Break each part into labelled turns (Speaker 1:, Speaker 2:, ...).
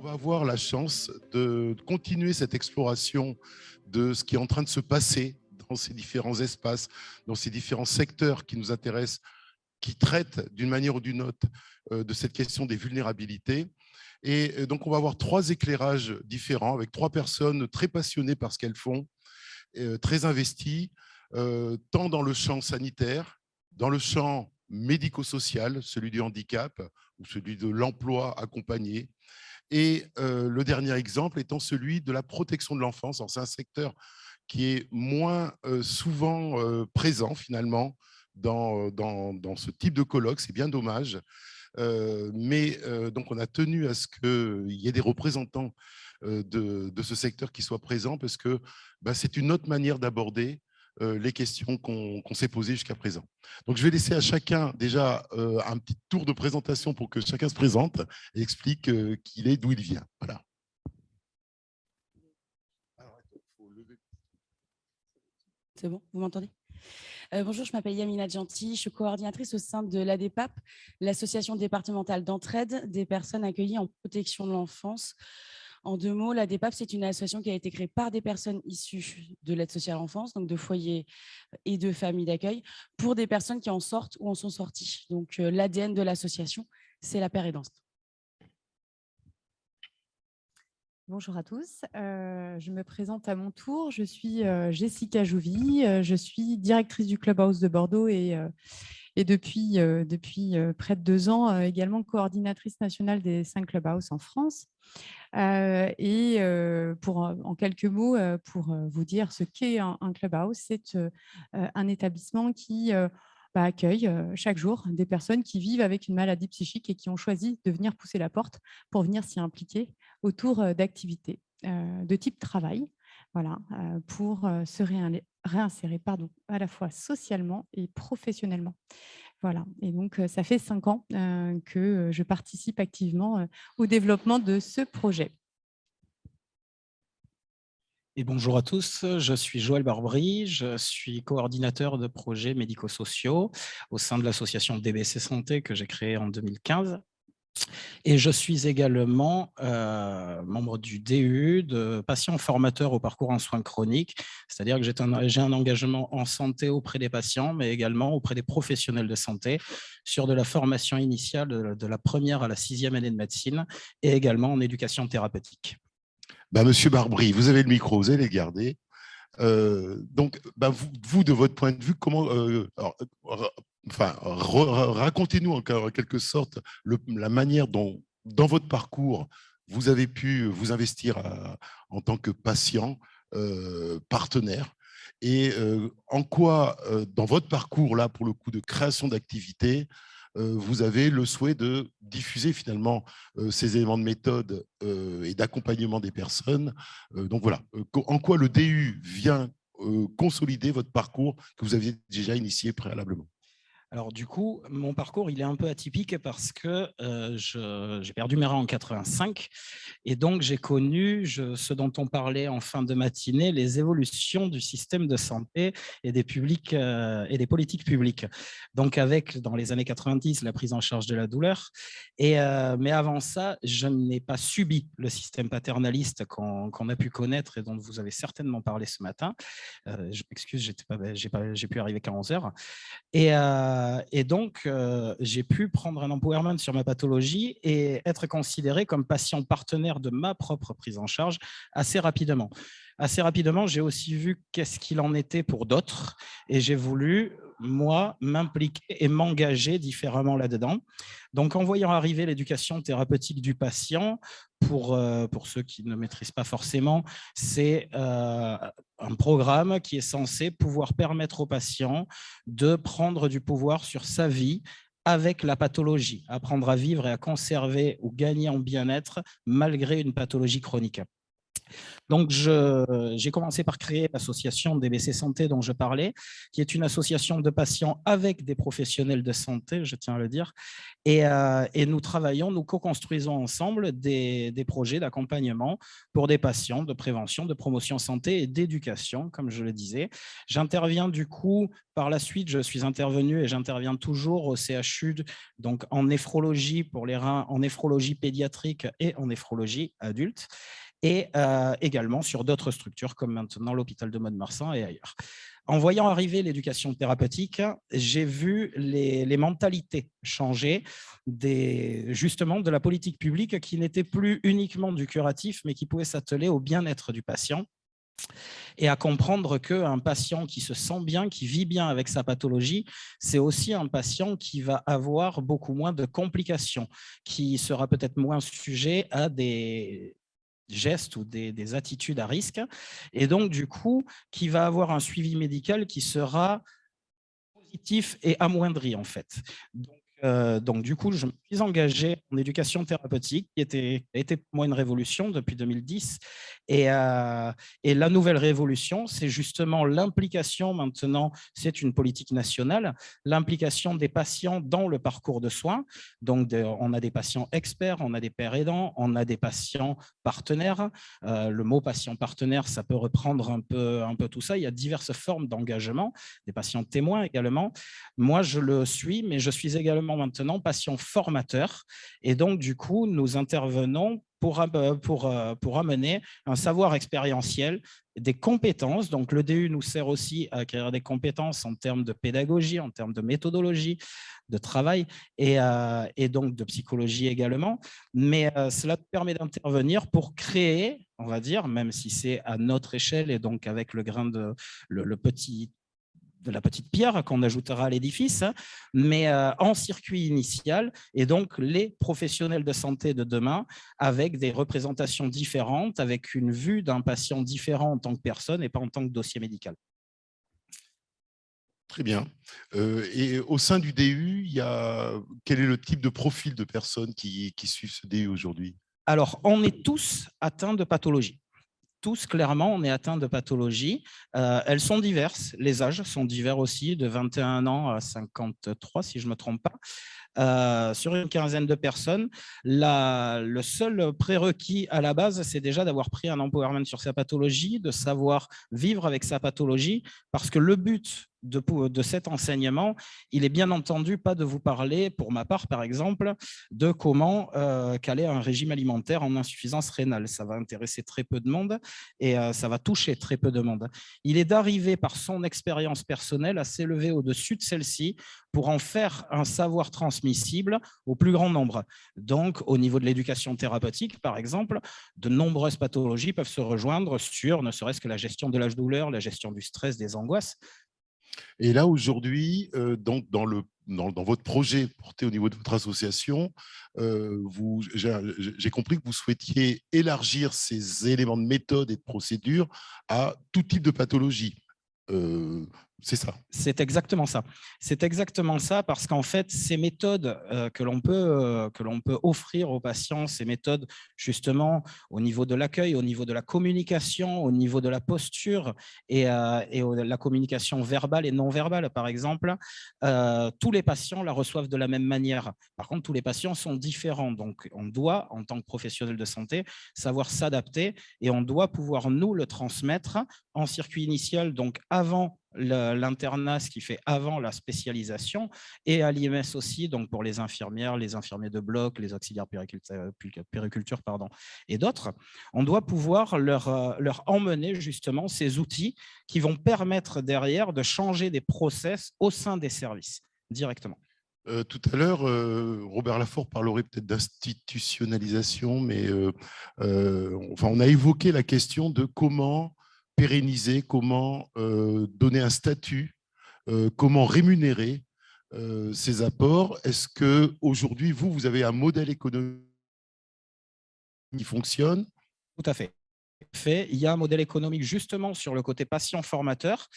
Speaker 1: On va avoir la chance de continuer cette exploration de ce qui est en train de se passer dans ces différents espaces, dans ces différents secteurs qui nous intéressent, qui traitent d'une manière ou d'une autre de cette question des vulnérabilités. Et donc, on va avoir trois éclairages différents avec trois personnes très passionnées par ce qu'elles font, très investies, tant dans le champ sanitaire, dans le champ médico-social, celui du handicap ou celui de l'emploi accompagné. Et le dernier exemple étant celui de la protection de l'enfance. C'est un secteur qui est moins souvent présent finalement dans ce type de colloque. C'est bien dommage. Mais donc, on a tenu à ce qu'il y ait des représentants de ce secteur qui soient présents parce que c'est une autre manière d'aborder les questions qu'on s'est posées jusqu'à présent. Donc, je vais laisser à chacun déjà un petit tour de présentation pour que chacun se présente et explique qui il est, d'où il vient. Voilà.
Speaker 2: C'est bon, vous m'entendez ? Bonjour, je m'appelle Yamina Djanti, je suis coordinatrice au sein de l'ADEPAP, l'association départementale d'entraide des personnes accueillies en protection de l'enfance. En deux mots, l'ADEPAP, c'est une association qui a été créée par des personnes issues de l'aide sociale à l'enfance, donc de foyers et de familles d'accueil, pour des personnes qui en sortent ou en sont sorties. Donc l'ADN de l'association, c'est la pérédance.
Speaker 3: Bonjour à tous, je me présente à mon tour. Je suis Jessica Jouvy, je suis directrice du Clubhouse de Bordeaux et depuis près de 2 ans également coordinatrice nationale des 5 Clubhouse en France. En quelques mots, pour vous dire ce qu'est un Clubhouse, c'est un établissement qui accueille chaque jour des personnes qui vivent avec une maladie psychique et qui ont choisi de venir pousser la porte pour venir s'y impliquer autour d'activités de type travail, voilà, pour se réinsérer à la fois socialement et professionnellement. Voilà, et donc ça fait 5 ans que je participe activement au développement de ce projet.
Speaker 4: Et bonjour à tous, je suis Joël Barbry, je suis coordinateur de projets médico-sociaux au sein de l'association DBC Santé que j'ai créée en 2015. Et je suis également membre du DU de patient formateur au parcours en soins chroniques, c'est-à-dire que j'ai un engagement en santé auprès des patients, mais également auprès des professionnels de santé sur de la formation initiale de la première à la 6e année de médecine et également en éducation thérapeutique.
Speaker 1: Monsieur Barbry, vous avez le micro, vous allez le garder. Donc, vous, de votre point de vue, comment, racontez-nous en quelque sorte la manière dont, dans votre parcours, vous avez pu vous investir en tant que patient, partenaire, et en quoi, dans votre parcours, là, pour le coup de création d'activités, vous avez le souhait de diffuser finalement ces éléments de méthode et d'accompagnement des personnes. Donc voilà, en quoi le DU vient consolider votre parcours que vous aviez déjà initié préalablement?
Speaker 4: Alors du coup, mon parcours, il est un peu atypique parce que j'ai perdu mes reins en 85 et donc j'ai connu ce dont on parlait en fin de matinée, les évolutions du système de santé et des publics et des politiques publiques. Donc avec, dans les années 90, la prise en charge de la douleur. Mais avant ça, je n'ai pas subi le système paternaliste qu'on a pu connaître et dont vous avez certainement parlé ce matin. Je m'excuse, j'ai pu arriver qu'à 11 heures. Et donc, j'ai pu prendre un empowerment sur ma pathologie et être considéré comme patient partenaire de ma propre prise en charge assez rapidement. Assez rapidement, j'ai aussi vu qu'est-ce qu'il en était pour d'autres et j'ai voulu, moi, m'impliquer et m'engager différemment là-dedans. Donc, en voyant arriver l'éducation thérapeutique du patient, pour ceux qui ne maîtrisent pas forcément, c'est un programme qui est censé pouvoir permettre au patient de prendre du pouvoir sur sa vie avec la pathologie, apprendre à vivre et à conserver ou gagner en bien-être malgré une pathologie chronique. Donc, j'ai commencé par créer l'association DBC Santé dont je parlais, qui est une association de patients avec des professionnels de santé, je tiens à le dire. Et nous travaillons, nous co-construisons ensemble des projets d'accompagnement pour des patients, de prévention, de promotion santé et d'éducation, comme je le disais. J'interviens du coup, par la suite, je suis intervenu et j'interviens toujours au CHU, donc en néphrologie pour les reins, en néphrologie pédiatrique et en néphrologie adulte, et également sur d'autres structures comme maintenant l'hôpital de Mont-de-Marsan et ailleurs. En voyant arriver l'éducation thérapeutique, j'ai vu les mentalités changer justement de la politique publique qui n'était plus uniquement du curatif, mais qui pouvait s'atteler au bien-être du patient et à comprendre qu'un patient qui se sent bien, qui vit bien avec sa pathologie, c'est aussi un patient qui va avoir beaucoup moins de complications, qui sera peut-être moins sujet à des gestes ou des attitudes à risque, et donc du coup, qui va avoir un suivi médical qui sera positif et amoindri en fait. Donc, du coup, je me suis engagé en éducation thérapeutique, qui a été pour moi une révolution depuis 2010. Et la nouvelle révolution, c'est justement l'implication maintenant, c'est une politique nationale, l'implication des patients dans le parcours de soins. Donc, on a des patients experts, on a des pairs aidants, on a des patients partenaires. Le mot patient partenaire, ça peut reprendre un peu tout ça. Il y a diverses formes d'engagement, des patients témoins également. Moi, je le suis, mais je suis également maintenant patient formateur. Et donc, du coup, nous intervenons pour amener un savoir expérientiel, des compétences. Donc, le DU nous sert aussi à acquérir des compétences en termes de pédagogie, en termes de méthodologie, de travail et donc de psychologie également. Mais cela permet d'intervenir pour créer, on va dire, même si c'est à notre échelle et donc avec le grain de la petite pierre qu'on ajoutera à l'édifice, mais en circuit initial, et donc les professionnels de santé de demain avec des représentations différentes, avec une vue d'un patient différent en tant que personne et pas en tant que dossier médical.
Speaker 1: Très bien. Et au sein du DU, quel est le type de profil de personnes qui suivent ce DU aujourd'hui?
Speaker 4: Alors, on est tous atteints de pathologie. Tous, clairement, on est atteint de pathologies. Elles sont diverses. Les âges sont divers aussi, de 21 ans à 53, si je ne me trompe pas. Sur une quinzaine de personnes, le seul prérequis à la base, c'est déjà d'avoir pris un empowerment sur sa pathologie, de savoir vivre avec sa pathologie, parce que le but de cet enseignement, il est bien entendu pas de vous parler, pour ma part par exemple, de comment caler un régime alimentaire en insuffisance rénale. Ça va intéresser très peu de monde et ça va toucher très peu de monde. Il est d'arriver par son expérience personnelle à s'élever au-dessus de celle-ci pour en faire un savoir transmissible au plus grand nombre. Donc, au niveau de l'éducation thérapeutique, par exemple, de nombreuses pathologies peuvent se rejoindre sur ne serait-ce que la gestion de la douleur, la gestion du stress, des angoisses.
Speaker 1: Et là, aujourd'hui, dans votre projet porté au niveau de votre association, j'ai compris que vous souhaitiez élargir ces éléments de méthode et de procédure à tout type de pathologie. C'est ça.
Speaker 4: C'est exactement ça. C'est exactement ça parce qu'en fait, ces méthodes que l'on peut offrir aux patients, ces méthodes justement au niveau de l'accueil, au niveau de la communication, au niveau de la posture et la communication verbale et non verbale, par exemple, tous les patients la reçoivent de la même manière. Par contre, tous les patients sont différents. Donc, on doit, en tant que professionnel de santé, savoir s'adapter et on doit pouvoir nous le transmettre en circuit initial, donc avant l'internat, ce qui fait avant la spécialisation, et à l'IMS aussi, donc pour les infirmières, les infirmiers de bloc, les auxiliaires périculture, pardon, et d'autres, on doit pouvoir leur emmener justement ces outils qui vont permettre derrière de changer des process au sein des services directement.
Speaker 1: Tout à l'heure, Robert Lafaure parlerait peut-être d'institutionnalisation, mais enfin, on a évoqué la question de comment pérenniser, comment donner un statut, comment rémunérer ces apports. Est-ce qu'aujourd'hui, vous avez un modèle économique qui fonctionne?
Speaker 4: Tout à fait. fait, il y a un modèle économique justement sur le côté patient-formateur,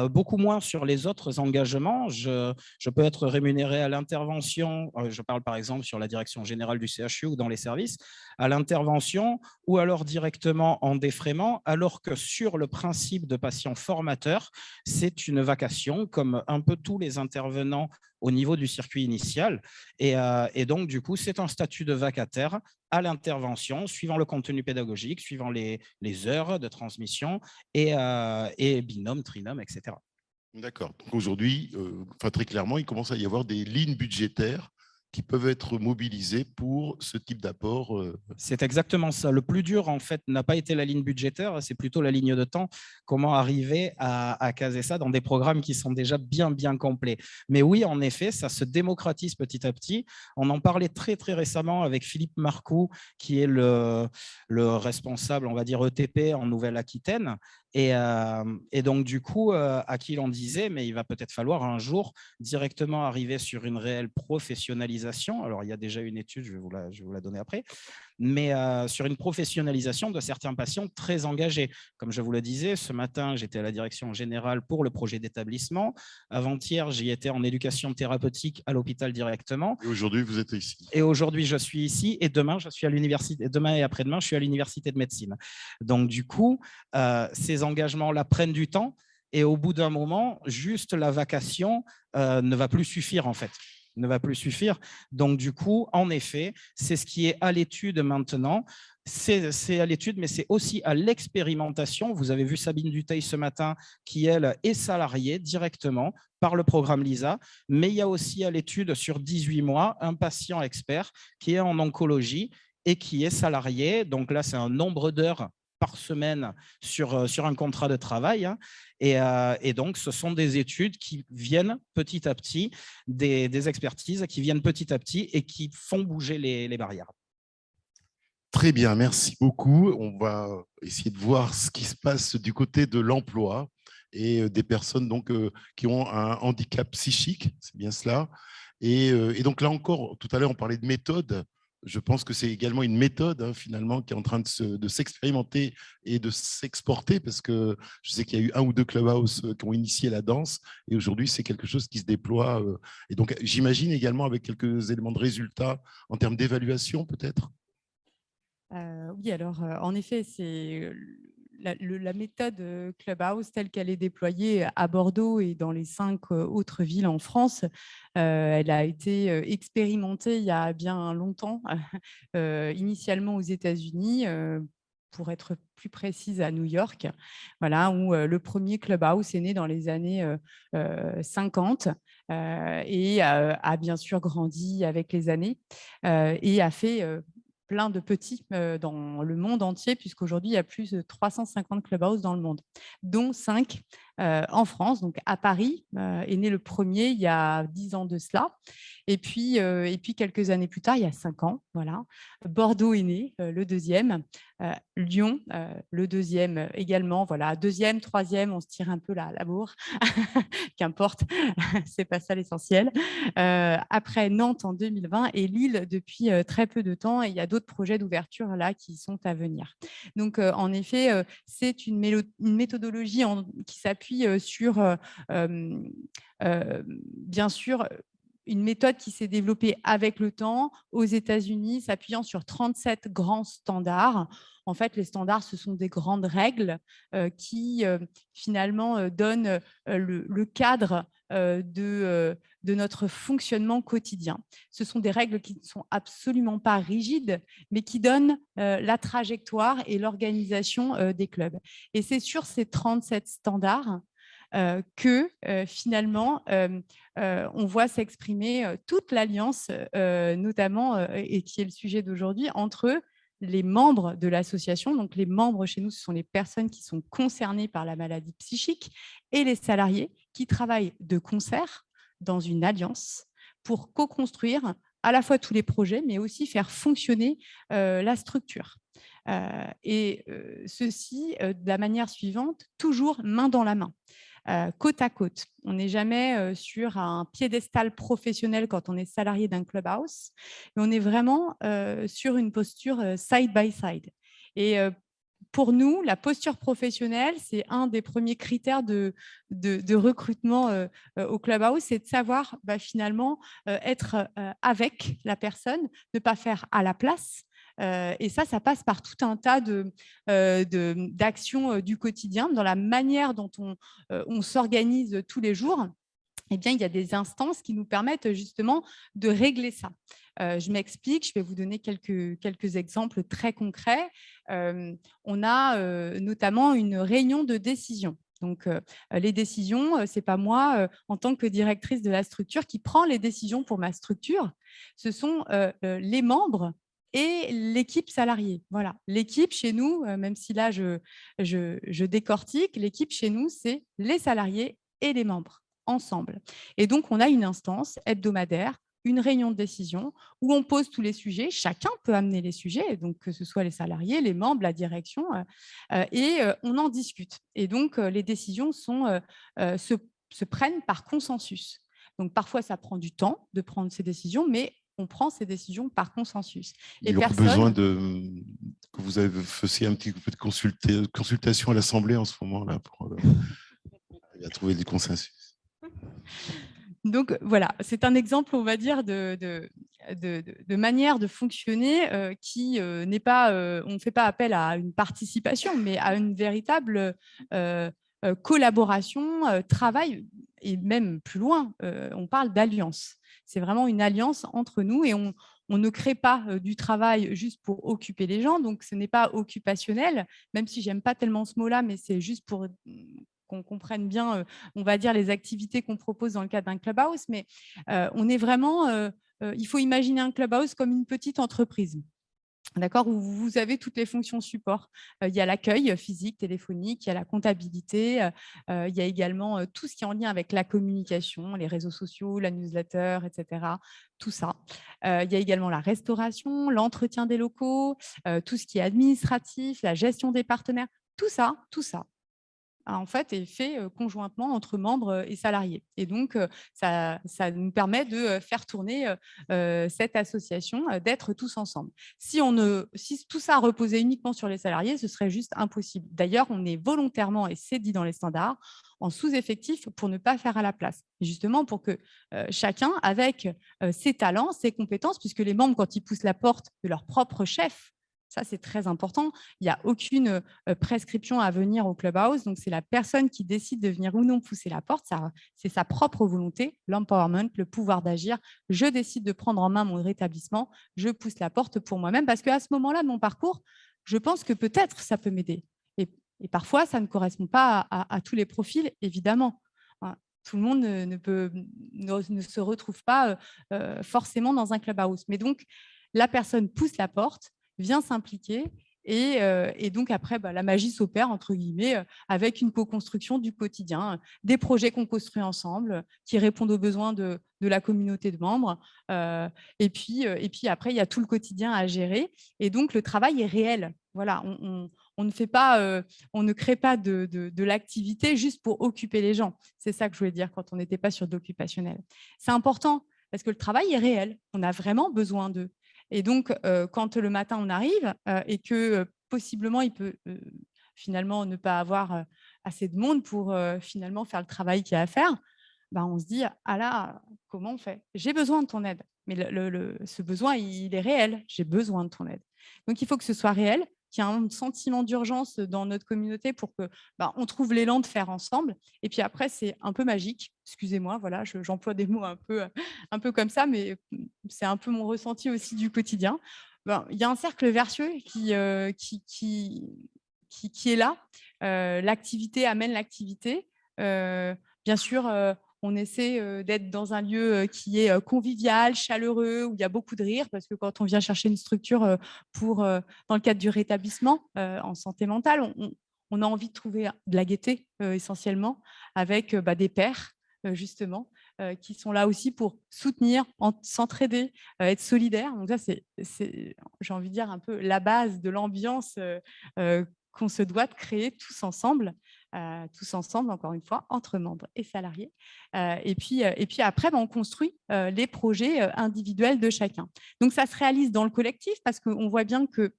Speaker 4: beaucoup moins sur les autres engagements. Je peux être rémunéré à l'intervention, je parle par exemple sur la direction générale du CHU ou dans les services, à l'intervention ou alors directement en défraiement, alors que sur le principe de patient-formateur, c'est une vacation comme un peu tous les intervenants au niveau du circuit initial. Et donc, du coup, c'est un statut de vacataire à l'intervention, suivant le contenu pédagogique, suivant les heures de transmission et binôme, trinôme, etc.
Speaker 1: D'accord. Donc aujourd'hui, très clairement, il commence à y avoir des lignes budgétaires qui peuvent être mobilisées pour ce type d'apport.
Speaker 4: C'est exactement ça. Le plus dur, en fait, n'a pas été la ligne budgétaire, c'est plutôt la ligne de temps. Comment arriver à caser ça dans des programmes qui sont déjà bien complets. Mais oui, en effet, ça se démocratise petit à petit. On en parlait très récemment avec Philippe Marcoux, qui est le responsable, on va dire, ETP en Nouvelle-Aquitaine. Et donc, du coup, à qui l'on disait, mais il va peut-être falloir un jour directement arriver sur une réelle professionnalisation. Alors, il y a déjà une étude, je vais vous la donner après, mais sur une professionnalisation de certains patients très engagés. Comme je vous le disais, ce matin, j'étais à la direction générale pour le projet d'établissement. Avant-hier, j'y étais en éducation thérapeutique à l'hôpital directement.
Speaker 1: Et aujourd'hui, vous êtes ici.
Speaker 4: Et aujourd'hui, je suis ici et demain, je suis à l'université. Demain et après-demain, je suis à l'université de médecine. Donc, du coup, ces engagements-là prennent du temps et au bout d'un moment, juste la vacation ne va plus suffire en fait. Ne va plus suffire. Donc, du coup, en effet, c'est ce qui est à l'étude maintenant. C'est à l'étude, mais c'est aussi à l'expérimentation. Vous avez vu Sabine Dutheil ce matin, qui, elle, est salariée directement par le programme LISA, mais il y a aussi à l'étude sur 18 mois un patient expert qui est en oncologie et qui est salarié. Donc là, c'est un nombre d'heures par semaine sur un contrat de travail. Hein. Et donc, ce sont des études qui viennent petit à petit, des expertises qui viennent petit à petit et qui font bouger les barrières.
Speaker 1: Très bien, merci beaucoup. On va essayer de voir ce qui se passe du côté de l'emploi et des personnes donc, qui ont un handicap psychique, c'est bien cela. Et donc là encore, tout à l'heure, on parlait de méthode. Je pense que c'est également une méthode finalement qui est en train de s'expérimenter et de s'exporter parce que je sais qu'il y a eu 1 ou 2 clubhouse qui ont initié la danse et aujourd'hui, c'est quelque chose qui se déploie. Et donc, j'imagine également avec quelques éléments de résultats en termes d'évaluation peut-être.
Speaker 3: Oui, alors en effet, c'est la méthode Clubhouse telle qu'elle est déployée à Bordeaux et dans les 5 autres villes en France. Elle a été expérimentée il y a bien longtemps, initialement aux États-Unis, pour être plus précise à New York, voilà, où le premier Clubhouse est né dans les années 50 et a bien sûr grandi avec les années et a fait plein de petits dans le monde entier, puisqu'aujourd'hui, il y a plus de 350 clubhouses dans le monde, dont 5 en France. Donc, à Paris est né le premier il y a 10 ans de cela. Et puis, quelques années plus tard, il y a 5 ans, voilà, Bordeaux est né, le deuxième. Lyon, le deuxième également. Voilà, deuxième, troisième, on se tire un peu la bourre. Qu'importe, c'est pas ça l'essentiel. Après Nantes en 2020 et Lille depuis très peu de temps. Et il y a d'autres projets d'ouverture là qui sont à venir. Donc, en effet, c'est une méthodologie qui s'appuie sur, bien sûr, une méthode qui s'est développée avec le temps aux États-Unis, s'appuyant sur 37 grands standards. En fait, les standards, ce sont des grandes règles qui, finalement, donnent le cadre de notre fonctionnement quotidien. Ce sont des règles qui ne sont absolument pas rigides, mais qui donnent la trajectoire et l'organisation des clubs. Et c'est sur ces 37 standards que finalement, on voit s'exprimer toute l'alliance, notamment, et qui est le sujet d'aujourd'hui, entre les membres de l'association. Donc, les membres chez nous, ce sont les personnes qui sont concernées par la maladie psychique et les salariés qui travaillent de concert dans une alliance pour co-construire à la fois tous les projets, mais aussi faire fonctionner la structure. Ceci de la manière suivante, toujours main dans la main. Côte à côte. On n'est jamais sur un piédestal professionnel quand on est salarié d'un clubhouse, mais on est vraiment sur une posture side by side. Et pour nous, la posture professionnelle, c'est un des premiers critères de recrutement au Clubhouse, c'est de savoir finalement être avec la personne, ne pas faire à la place. Et ça passe par tout un tas d'actions du quotidien, dans la manière dont on s'organise tous les jours. Eh bien, il y a des instances qui nous permettent justement de régler ça. Je m'explique, je vais vous donner quelques exemples très concrets. On a notamment une réunion de décision. Donc, les décisions, ce n'est pas moi, en tant que directrice de la structure, qui prend les décisions pour ma structure. Ce sont les membres et l'équipe salariée. Voilà, l'équipe chez nous, même si là, je décortique, l'équipe chez nous, c'est les salariés et les membres ensemble. Et donc, on a une instance hebdomadaire, une réunion de décision où on pose tous les sujets. Chacun peut amener les sujets, donc que ce soit les salariés, les membres, la direction, et on en discute. Et donc, les décisions se prennent par consensus. Donc, parfois, ça prend du temps de prendre ces décisions, mais on prend ces décisions par consensus.
Speaker 1: Il y aura besoin que vous fassiez un petit peu de consultation à l'Assemblée en ce moment-là pour arriver à trouver du consensus.
Speaker 3: Donc, voilà, c'est un exemple, on va dire, de manière de fonctionner qui n'est pas, on ne fait pas appel à une participation, mais à une véritable collaboration, travail, et même plus loin, on parle d'alliance. C'est vraiment une alliance entre nous et on ne crée pas du travail juste pour occuper les gens, donc ce n'est pas occupationnel, même si j'aime pas tellement ce mot-là, mais c'est juste pour qu'on comprenne bien, on va dire, les activités qu'on propose dans le cadre d'un clubhouse, mais on est vraiment, il faut imaginer un clubhouse comme une petite entreprise. D'accord, où vous avez toutes les fonctions support. Il y a l'accueil physique, téléphonique, il y a la comptabilité, il y a également tout ce qui est en lien avec la communication, les réseaux sociaux, la newsletter, etc. Tout ça. Il y a également la restauration, l'entretien des locaux, tout ce qui est administratif, la gestion des partenaires. Tout ça, en fait, est fait conjointement entre membres et salariés. Et donc, ça nous permet de faire tourner cette association, d'être tous ensemble. Si tout ça reposait uniquement sur les salariés, ce serait juste impossible. D'ailleurs, on est volontairement, et c'est dit dans les standards, en sous-effectif pour ne pas faire à la place. Et justement, pour que chacun, avec ses talents, ses compétences, puisque les membres, quand ils poussent la porte de leur propre chef, ça, c'est très important. Il n'y a aucune prescription à venir au Clubhouse. Donc, c'est la personne qui décide de venir ou non pousser la porte. C'est sa propre volonté, l'empowerment, le pouvoir d'agir. Je décide de prendre en main mon rétablissement. Je pousse la porte pour moi-même parce qu'à ce moment-là de mon parcours, je pense que peut-être ça peut m'aider. Et parfois, ça ne correspond pas à tous les profils, évidemment. Tout le monde ne se retrouve pas forcément dans un Clubhouse. Mais donc, la personne pousse la porte, vient s'impliquer et donc après, la magie s'opère, entre guillemets, avec une co-construction du quotidien, des projets qu'on construit ensemble, qui répondent aux besoins de la communauté de membres. Et puis après, il y a tout le quotidien à gérer. Et donc, le travail est réel. Voilà, on ne crée pas de l'activité juste pour occuper les gens. C'est ça que je voulais dire quand on n'était pas sur d'occupationnel. C'est important parce que le travail est réel. On a vraiment besoin d'eux. Et donc, quand le matin, on arrive et que possiblement, il peut finalement ne pas avoir assez de monde pour finalement faire le travail qu'il y a à faire, on se dit « Ah là, comment on fait ? J'ai besoin de ton aide. » Mais ce besoin, il est réel. J'ai besoin de ton aide. Donc, il faut que ce soit réel, qu'il y ait un sentiment d'urgence dans notre communauté pour que on trouve l'élan de faire ensemble. Et puis après, c'est un peu magique. Excusez-moi, voilà, j'emploie des mots un peu comme ça, mais c'est un peu mon ressenti aussi du quotidien. Il y a un cercle vertueux qui est là. L'activité amène l'activité. Bien sûr, on essaie d'être dans un lieu qui est convivial, chaleureux, où il y a beaucoup de rire, parce que quand on vient chercher une structure dans le cadre du rétablissement en santé mentale, on a envie de trouver de la gaieté essentiellement, avec des pairs, justement, qui sont là aussi pour soutenir, s'entraider, être solidaires. Donc ça, c'est, j'ai envie de dire, un peu la base de l'ambiance qu'on se doit de créer tous ensemble, encore une fois, entre membres et salariés. Et puis après, on construit les projets individuels de chacun. Donc, ça se réalise dans le collectif parce qu'on voit bien que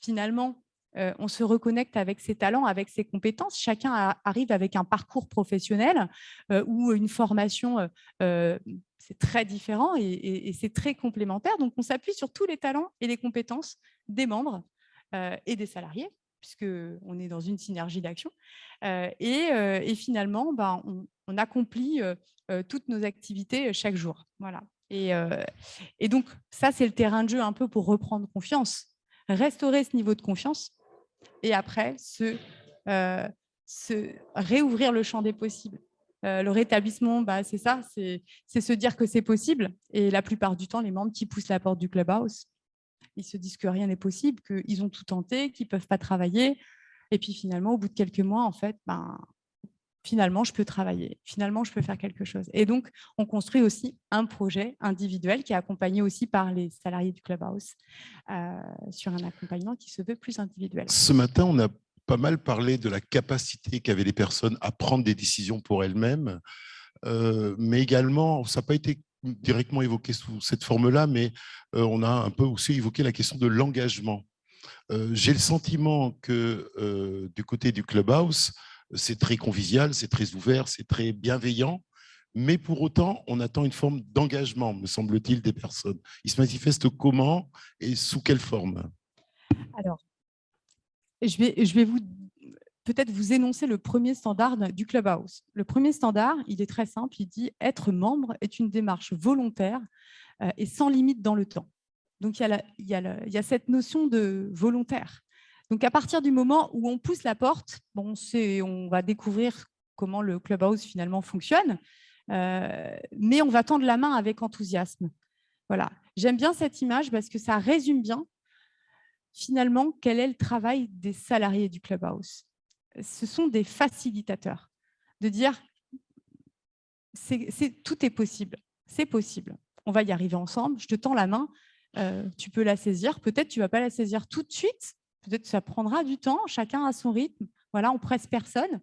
Speaker 3: finalement, on se reconnecte avec ses talents, avec ses compétences. Chacun arrive avec un parcours professionnel ou une formation, c'est très différent et c'est très complémentaire. Donc, on s'appuie sur tous les talents et les compétences des membres et des salariés, puisqu'on est dans une synergie d'action. Et finalement, on accomplit toutes nos activités chaque jour. Voilà. Et donc, ça, c'est le terrain de jeu un peu pour reprendre confiance, restaurer ce niveau de confiance et après se réouvrir le champ des possibles. Le rétablissement, c'est ça, c'est se dire que c'est possible. Et la plupart du temps, les membres qui poussent la porte du Clubhouse, ils se disent que rien n'est possible, qu'ils ont tout tenté, qu'ils ne peuvent pas travailler. Et puis finalement, au bout de quelques mois, en fait, finalement, je peux travailler. Finalement, je peux faire quelque chose. Et donc, on construit aussi un projet individuel qui est accompagné aussi par les salariés du Clubhouse sur un accompagnement qui se veut plus individuel.
Speaker 1: Ce matin, on a pas mal parlé de la capacité qu'avaient les personnes à prendre des décisions pour elles-mêmes, mais également, ça n'a pas été directement évoqué sous cette forme-là, mais on a un peu aussi évoqué la question de l'engagement. J'ai le sentiment que du côté du Clubhouse, c'est très convivial, c'est très ouvert, c'est très bienveillant, mais pour autant, on attend une forme d'engagement, me semble-t-il, des personnes. Ils se manifestent comment et sous quelle forme?
Speaker 3: Alors, je vais peut-être vous énoncer le premier standard du Clubhouse. Le premier standard, il est très simple, il dit « Être membre est une démarche volontaire et sans limite dans le temps ». Donc, il y a cette notion de volontaire. Donc, à partir du moment où on pousse la porte, on va découvrir comment le Clubhouse finalement fonctionne, mais on va tendre la main avec enthousiasme. Voilà. J'aime bien cette image parce que ça résume bien finalement quel est le travail des salariés du Clubhouse. Ce sont des facilitateurs, de dire tout est possible, c'est possible. On va y arriver ensemble, je te tends la main, tu peux la saisir, peut-être tu ne vas pas la saisir tout de suite, peut-être que ça prendra du temps, chacun a son rythme, voilà, on ne presse personne,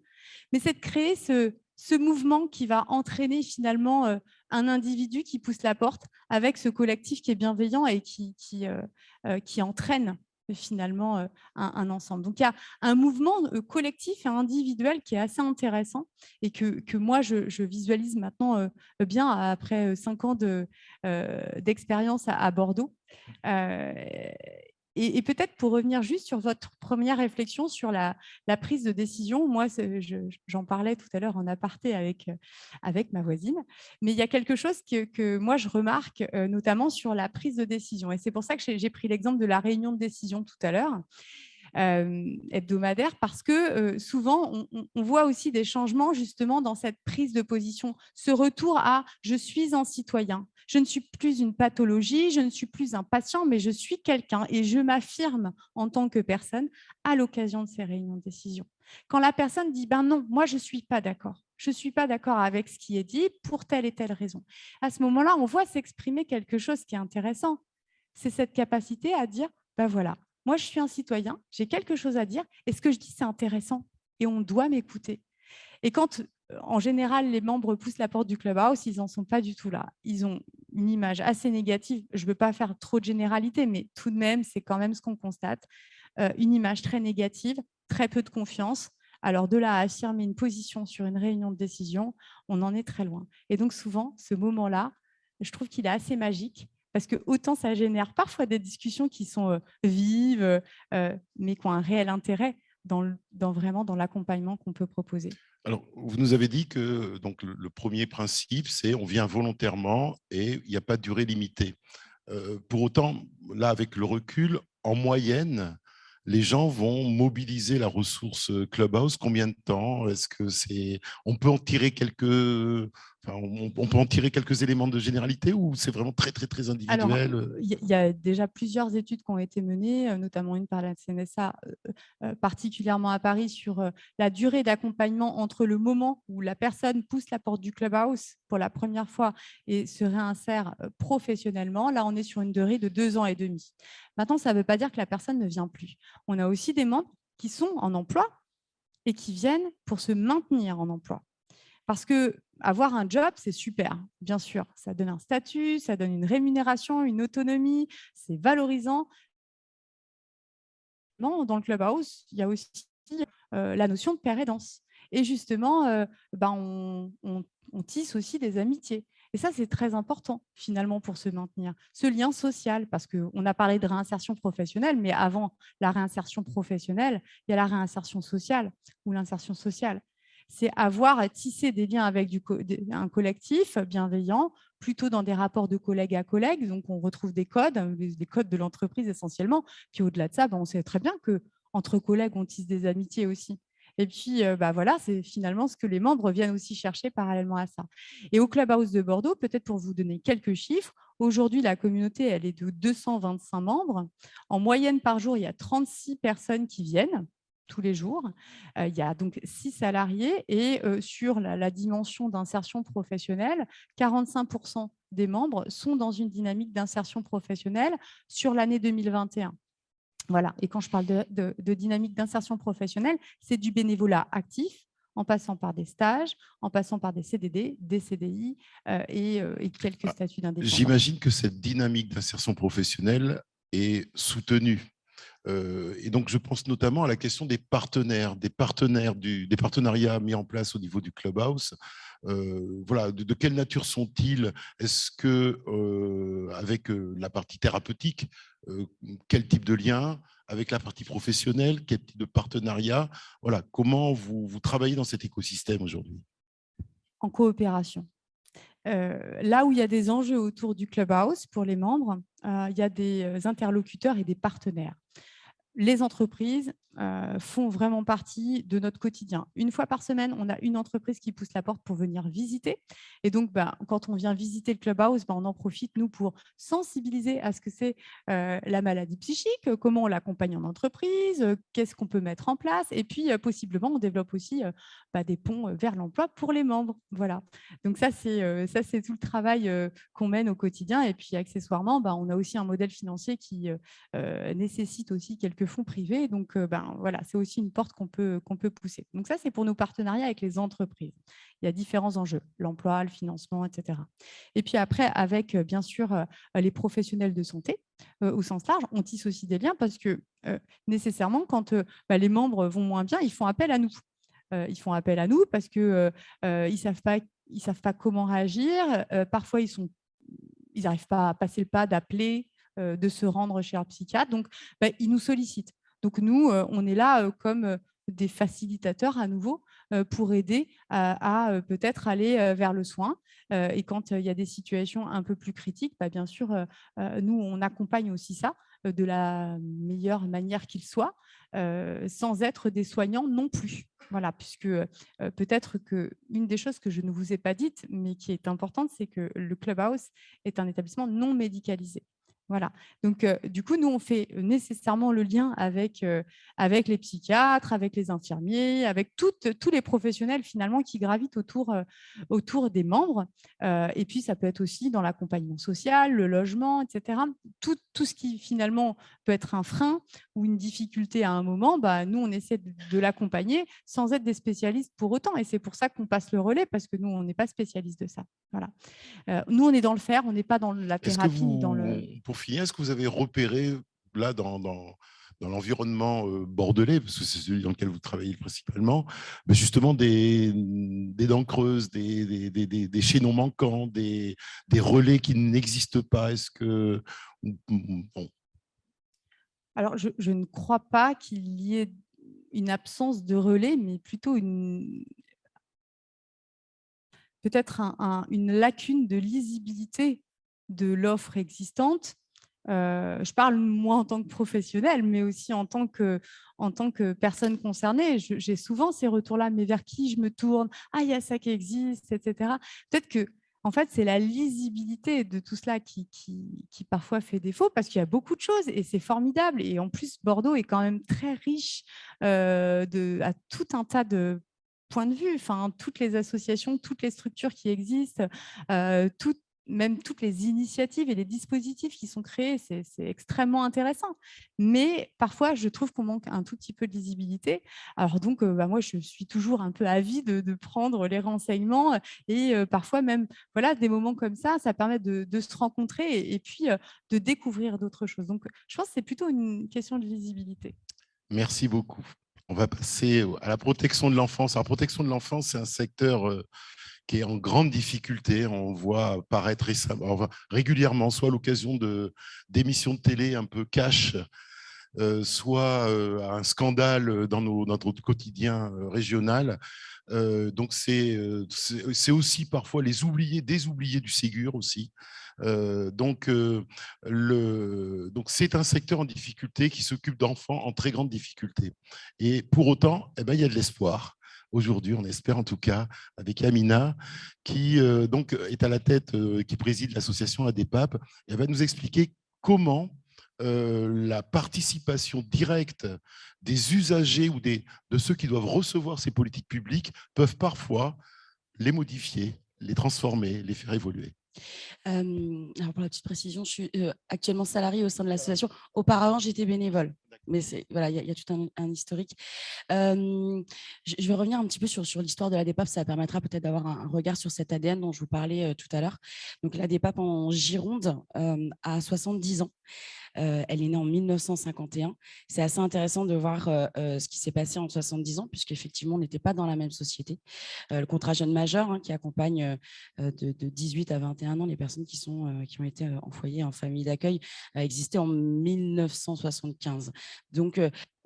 Speaker 3: mais c'est de créer ce mouvement qui va entraîner finalement un individu qui pousse la porte avec ce collectif qui est bienveillant et qui entraîne finalement un ensemble. Donc, il y a un mouvement collectif et individuel qui est assez intéressant et que moi, je visualise maintenant bien après 5 ans d'expérience à Bordeaux. Et peut-être pour revenir juste sur votre première réflexion sur la prise de décision, moi, j'en parlais tout à l'heure en aparté avec ma voisine, mais il y a quelque chose que moi, je remarque notamment sur la prise de décision. Et c'est pour ça que j'ai pris l'exemple de la réunion de décision tout à l'heure, hebdomadaire, parce que souvent, on voit aussi des changements justement dans cette prise de position, ce retour à « je suis un citoyen ». Je ne suis plus une pathologie, je ne suis plus un patient, mais je suis quelqu'un et je m'affirme en tant que personne à l'occasion de ces réunions de décision. Quand la personne dit « non, moi je ne suis pas d'accord, je ne suis pas d'accord avec ce qui est dit pour telle et telle raison », à ce moment-là, on voit s'exprimer quelque chose qui est intéressant. C'est cette capacité à dire « voilà, moi je suis un citoyen, j'ai quelque chose à dire et ce que je dis c'est intéressant et on doit m'écouter ». Et quand, en général, les membres poussent la porte du Clubhouse, ils n'en sont pas du tout là. Ils ont une image assez négative. Je ne veux pas faire trop de généralité, mais tout de même, c'est quand même ce qu'on constate. Une image très négative, très peu de confiance. Alors, de là à affirmer une position sur une réunion de décision, on en est très loin. Et donc, souvent, ce moment-là, je trouve qu'il est assez magique parce que autant ça génère parfois des discussions qui sont vives, mais qui ont un réel intérêt vraiment dans l'accompagnement qu'on peut proposer.
Speaker 1: Alors, vous nous avez dit que donc, le premier principe, c'est on vient volontairement et il n'y a pas de durée limitée. Pour autant, là, avec le recul, en moyenne, les gens vont mobiliser la ressource Clubhouse. Combien de temps? Est-ce que on peut en tirer on peut en tirer quelques éléments de généralité ou c'est vraiment très, très, très individuel?
Speaker 3: Alors, il y a déjà plusieurs études qui ont été menées, notamment une par la CNSA, particulièrement à Paris, sur la durée d'accompagnement entre le moment où la personne pousse la porte du Clubhouse pour la première fois et se réinsère professionnellement. Là, on est sur une durée de 2 ans et demi. Maintenant, ça ne veut pas dire que la personne ne vient plus. On a aussi des membres qui sont en emploi et qui viennent pour se maintenir en emploi. Parce qu'avoir un job, c'est super, bien sûr. Ça donne un statut, ça donne une rémunération, une autonomie, c'est valorisant. dans le Clubhouse, il y a aussi la notion de pair et danse. Et justement, on tisse aussi des amitiés. Et ça, c'est très important, finalement, pour se maintenir. Ce lien social, parce qu'on a parlé de réinsertion professionnelle, mais avant la réinsertion professionnelle, il y a la réinsertion sociale ou l'insertion sociale. C'est avoir tissé des liens avec un collectif bienveillant, plutôt dans des rapports de collègue à collègue. Donc, on retrouve des codes de l'entreprise essentiellement. Puis, au-delà de ça, on sait très bien qu'entre collègues, on tisse des amitiés aussi. Et puis, voilà, c'est finalement ce que les membres viennent aussi chercher parallèlement à ça. Et au Clubhouse de Bordeaux, peut-être pour vous donner quelques chiffres, aujourd'hui, la communauté, elle est de 225 membres. En moyenne par jour, il y a 36 personnes qui viennent tous les jours. Il y a donc 6 salariés et sur la dimension d'insertion professionnelle, 45% des membres sont dans une dynamique d'insertion professionnelle sur l'année 2021. Voilà. Et quand je parle de dynamique d'insertion professionnelle, c'est du bénévolat actif, en passant par des stages, en passant par des CDD, des CDI et quelques statuts d'indépendance.
Speaker 1: J'imagine que cette dynamique d'insertion professionnelle est soutenue. Et donc, je pense notamment à la question des partenariats mis en place au niveau du Clubhouse. Voilà, de quelle nature sont-ils? Est-ce que, avec la partie thérapeutique, quel type de lien? Avec la partie professionnelle, quel type de partenariat? Voilà, comment vous travaillez dans cet écosystème aujourd'hui?
Speaker 3: En coopération. Là où il y a des enjeux autour du Clubhouse pour les membres, il y a des interlocuteurs et des partenaires. Les entreprises font vraiment partie de notre quotidien. Une fois par semaine, on a une entreprise qui pousse la porte pour venir visiter. Et donc, quand on vient visiter le Clubhouse, on en profite, nous, pour sensibiliser à ce que c'est la maladie psychique, comment on l'accompagne en entreprise, qu'est-ce qu'on peut mettre en place. Et puis, possiblement, on développe aussi des ponts vers l'emploi pour les membres. Voilà. Donc, ça, c'est tout le travail qu'on mène au quotidien. Et puis, accessoirement, on a aussi un modèle financier qui nécessite aussi quelques fonds privés. Donc, voilà, c'est aussi une porte qu'on peut pousser. Donc, ça, c'est pour nos partenariats avec les entreprises. Il y a différents enjeux, l'emploi, le financement, etc. Et puis après, avec, bien sûr, les professionnels de santé, au sens large, on tisse aussi des liens parce que nécessairement, quand les membres vont moins bien, ils font appel à nous. Ils font appel à nous parce qu'ils ne savent pas comment réagir. Parfois, ils n'arrivent pas à passer le pas d'appeler, de se rendre chez leur psychiatre. Donc, ils nous sollicitent. Donc, nous, on est là comme des facilitateurs à nouveau pour aider à peut-être aller vers le soin. Et quand il y a des situations un peu plus critiques, bien sûr, nous, on accompagne aussi ça de la meilleure manière qu'il soit, sans être des soignants non plus. Voilà, puisque peut-être qu'une des choses que je ne vous ai pas dites, mais qui est importante, c'est que le Clubhouse est un établissement non médicalisé. Voilà. Donc, du coup, nous, on fait nécessairement le lien avec les psychiatres, avec les infirmiers, avec tous les professionnels finalement qui gravitent autour des membres. Et puis, ça peut être aussi dans l'accompagnement social, le logement, etc. Tout ce qui finalement peut être un frein ou une difficulté à un moment, nous, on essaie de l'accompagner sans être des spécialistes pour autant. Et c'est pour ça qu'on passe le relais, parce que nous, on n'est pas spécialistes de ça. Voilà. Nous, on est dans le faire, on n'est pas dans la thérapie.
Speaker 1: Pour finir, est-ce que vous avez repéré, là, dans l'environnement bordelais, parce que c'est celui dans lequel vous travaillez principalement, mais justement des dents creuses, des chaînons manquants, des relais qui n'existent pas? Est-ce que… Bon.
Speaker 3: Alors, je ne crois pas qu'il y ait une absence de relais, mais plutôt peut-être une lacune de lisibilité de l'offre existante. Je parle moi en tant que professionnelle, mais aussi en tant que personne concernée. J'ai souvent ces retours-là, mais vers qui je me tourne? Ah, il y a ça qui existe, etc. Peut-être que, en fait, c'est la lisibilité de tout cela qui parfois fait défaut, parce qu'il y a beaucoup de choses et c'est formidable. Et en plus, Bordeaux est quand même très riche à tout un tas de points de vue. Enfin, toutes les associations, toutes les structures qui existent, même toutes les initiatives et les dispositifs qui sont créés, c'est extrêmement intéressant. Mais parfois, je trouve qu'on manque un tout petit peu de lisibilité. Alors donc, moi, je suis toujours un peu avide de prendre les renseignements et parfois même, voilà, des moments comme ça permet de se rencontrer et puis de découvrir d'autres choses. Donc, je pense que c'est plutôt une question de lisibilité.
Speaker 1: Merci beaucoup. On va passer à la protection de l'enfance. La protection de l'enfance, c'est un secteur qui est en grande difficulté. On voit apparaître régulièrement, soit à l'occasion d'émissions de télé un peu cash, soit un scandale dans notre quotidien régional. Donc, c'est aussi parfois des oubliés du Ségur aussi. Donc, c'est un secteur en difficulté qui s'occupe d'enfants en très grande difficulté. Et pour autant, eh ben, il y a de l'espoir. Aujourd'hui, on espère en tout cas, avec Amina, qui donc est à la tête, qui préside l'association ADEPAP, elle va nous expliquer comment la participation directe des usagers ou de ceux qui doivent recevoir ces politiques publiques peuvent parfois les modifier, les transformer, les faire évoluer.
Speaker 2: Alors pour la petite précision, je suis actuellement salariée au sein de l'association. Auparavant, j'étais bénévole. Mais voilà, il y a tout un historique. Je vais revenir un petit peu sur l'histoire de l'ADEPAP. Ça permettra peut-être d'avoir un regard sur cet ADN dont je vous parlais tout à l'heure. Donc l'ADEPAP en Gironde a 70 ans. Elle est née en 1951. C'est assez intéressant de voir ce qui s'est passé en 70 ans, puisqu'effectivement, on n'était pas dans la même société. Le contrat jeune majeur, qui accompagne de 18 à 21 ans les personnes qui ont été en foyer, en famille d'accueil, a existé en 1975. Donc,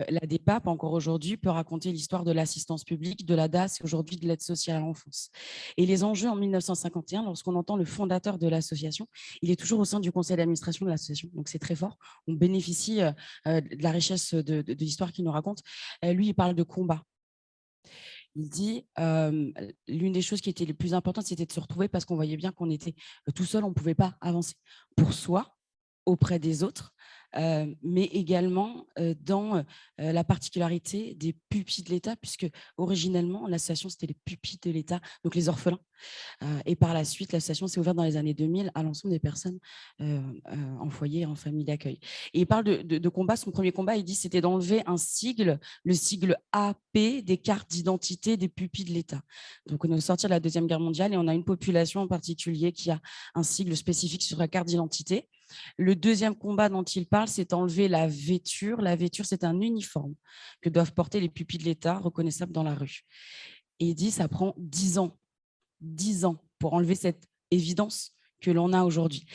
Speaker 2: l'ADEPAP, encore aujourd'hui, peut raconter l'histoire de l'assistance publique, de la DAS et aujourd'hui de l'aide sociale à l'enfance. Et les enjeux en 1951, lorsqu'on entend le fondateur de l'association, il est toujours au sein du conseil d'administration de l'association. Donc, c'est très fort. On bénéficie de la richesse de l'histoire qu'il nous raconte. Lui, il parle de combat. Il dit l'une des choses qui était les plus importantes, c'était de se retrouver parce qu'on voyait bien qu'on était tout seul, on ne pouvait pas avancer pour soi, auprès des autres, mais également dans la particularité des pupilles de l'État, puisque originellement, l'association, c'était les pupilles de l'État, donc les orphelins. Et par la suite, l'association s'est ouverte dans les années 2000 à l'ensemble des personnes en foyer, en famille d'accueil. Et il parle de combat. Son premier combat, il dit, c'était d'enlever un sigle, le sigle AP des cartes d'identité des pupilles de l'État. Donc, on est sorti de la Deuxième Guerre mondiale et on a une population en particulier qui a un sigle spécifique sur la carte d'identité. Le deuxième combat dont il parle, c'est enlever la vêture. La vêture, c'est un uniforme que doivent porter les pupilles de l'État, reconnaissables dans la rue. Et il dit, ça prend 10 ans. 10 ans pour enlever cette évidence que l'on a aujourd'hui.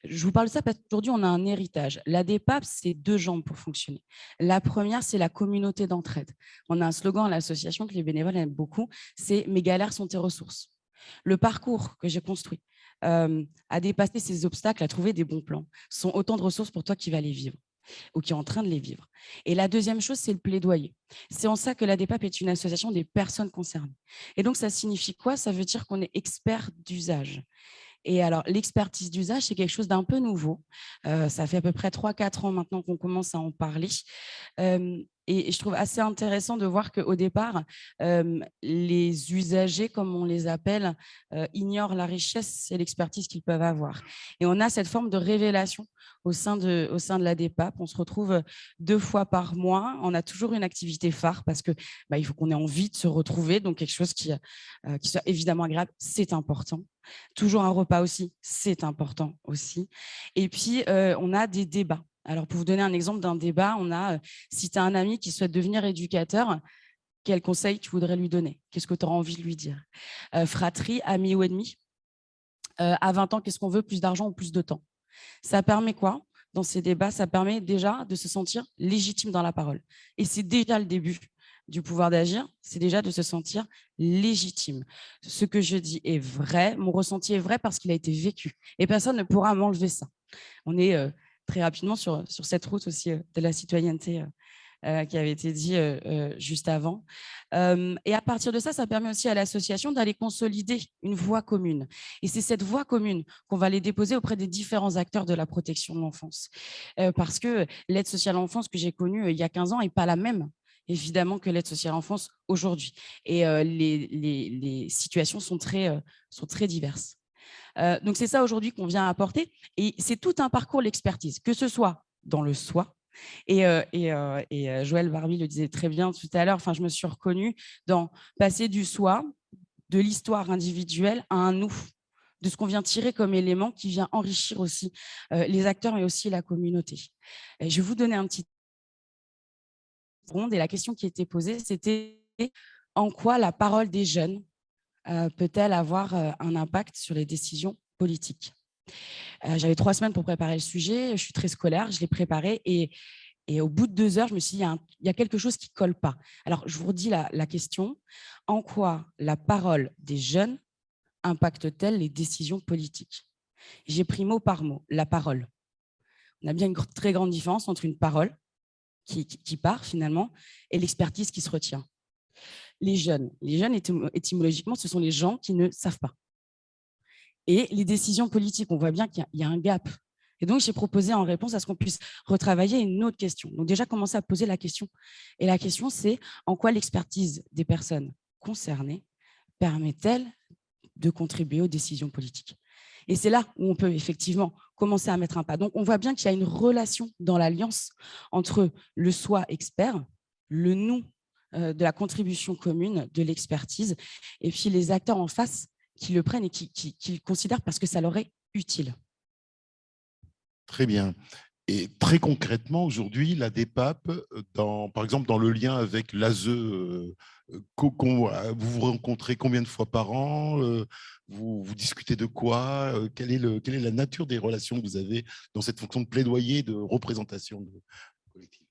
Speaker 2: Je vous parle de ça parce qu'aujourd'hui, on a un héritage. L'ADEPAP, c'est 2 jambes pour fonctionner. La première, c'est la communauté d'entraide. On a un slogan à l'association que les bénévoles aiment beaucoup, c'est « Mes galères sont tes ressources ». Le parcours que j'ai construit à dépasser ces obstacles, à trouver des bons plans, sont autant de ressources pour toi qui vas les vivre ou qui est en train de les vivre. Et la deuxième chose, c'est le plaidoyer. C'est en ça que l'ADEPAP est une association des personnes concernées. Et donc, ça signifie quoi? Ça veut dire qu'on est expert d'usage. Et alors, l'expertise d'usage, c'est quelque chose d'un peu nouveau. Ça fait à peu près 3-4 ans maintenant qu'on commence à en parler. Et je trouve assez intéressant de voir qu'au départ, les usagers, comme on les appelle, ignorent la richesse et l'expertise qu'ils peuvent avoir. Et on a cette forme de révélation au sein de l'ADEPAP. On se retrouve 2 fois par mois. On a toujours une activité phare parce que il faut qu'on ait envie de se retrouver. Donc, quelque chose qui soit évidemment agréable, c'est important. Toujours un repas aussi, c'est important aussi. Et puis, on a des débats. Alors, pour vous donner un exemple d'un débat, on a, si tu as un ami qui souhaite devenir éducateur, quel conseil tu voudrais lui donner? Qu'est-ce que tu auras envie de lui dire? Fratrie, ami ou ennemi? À 20 ans, qu'est-ce qu'on veut? Plus d'argent ou plus de temps? Ça permet quoi? Dans ces débats, ça permet déjà de se sentir légitime dans la parole. Et c'est déjà le début du pouvoir d'agir, c'est déjà de se sentir légitime. Ce que je dis est vrai, mon ressenti est vrai parce qu'il a été vécu. Et personne ne pourra m'enlever ça. On est très rapidement sur cette route aussi de la citoyenneté qui avait été dit juste avant. Et à partir de ça, ça permet aussi à l'association d'aller consolider une voix commune. Et c'est cette voix commune qu'on va aller déposer auprès des différents acteurs de la protection de l'enfance. Parce que l'aide sociale à l'enfance que j'ai connue il y a 15 ans n'est pas la même, évidemment, que l'aide sociale à l'enfance aujourd'hui. Et les situations sont très diverses. Donc, c'est ça aujourd'hui qu'on vient apporter. Et c'est tout un parcours, l'expertise, que ce soit dans le soi. Et Joël Barbie le disait très bien tout à l'heure, je me suis reconnue dans passer du soi, de l'histoire individuelle à un nous, de ce qu'on vient tirer comme élément qui vient enrichir aussi les acteurs, mais aussi la communauté. Je vais vous donner un petit ronde et la question qui était posée, c'était en quoi la parole des jeunes peut-elle avoir un impact sur les décisions politiques. J'avais 3 semaines pour préparer le sujet, je suis très scolaire, je l'ai préparé et au bout de 2 heures, je me suis dit, il y a quelque chose qui ne colle pas. Alors, je vous redis la question. En quoi la parole des jeunes impacte-t-elle les décisions politiques? J'ai pris mot par mot, la parole. On a bien une très grande différence entre une parole qui part finalement et l'expertise qui se retient. Les jeunes, étymologiquement, ce sont les gens qui ne savent pas. Et les décisions politiques, on voit bien qu'il y a un gap. Et donc, j'ai proposé en réponse à ce qu'on puisse retravailler une autre question. Donc déjà, commencer à poser la question. Et la question, c'est en quoi l'expertise des personnes concernées permet-elle de contribuer aux décisions politiques? Et c'est là où on peut effectivement commencer à mettre un pas. Donc, on voit bien qu'il y a une relation dans l'alliance entre le soi expert, le nous de la contribution commune, de l'expertise, et puis les acteurs en face qui le prennent et qui le considèrent parce que ça leur est utile.
Speaker 1: Très bien. Et très concrètement, aujourd'hui, la DEPAP, par exemple, dans le lien avec l'ASE, vous vous rencontrez combien de fois par an? Vous discutez de quoi? Quelle est la nature des relations que vous avez dans cette fonction de plaidoyer, de représentation collective?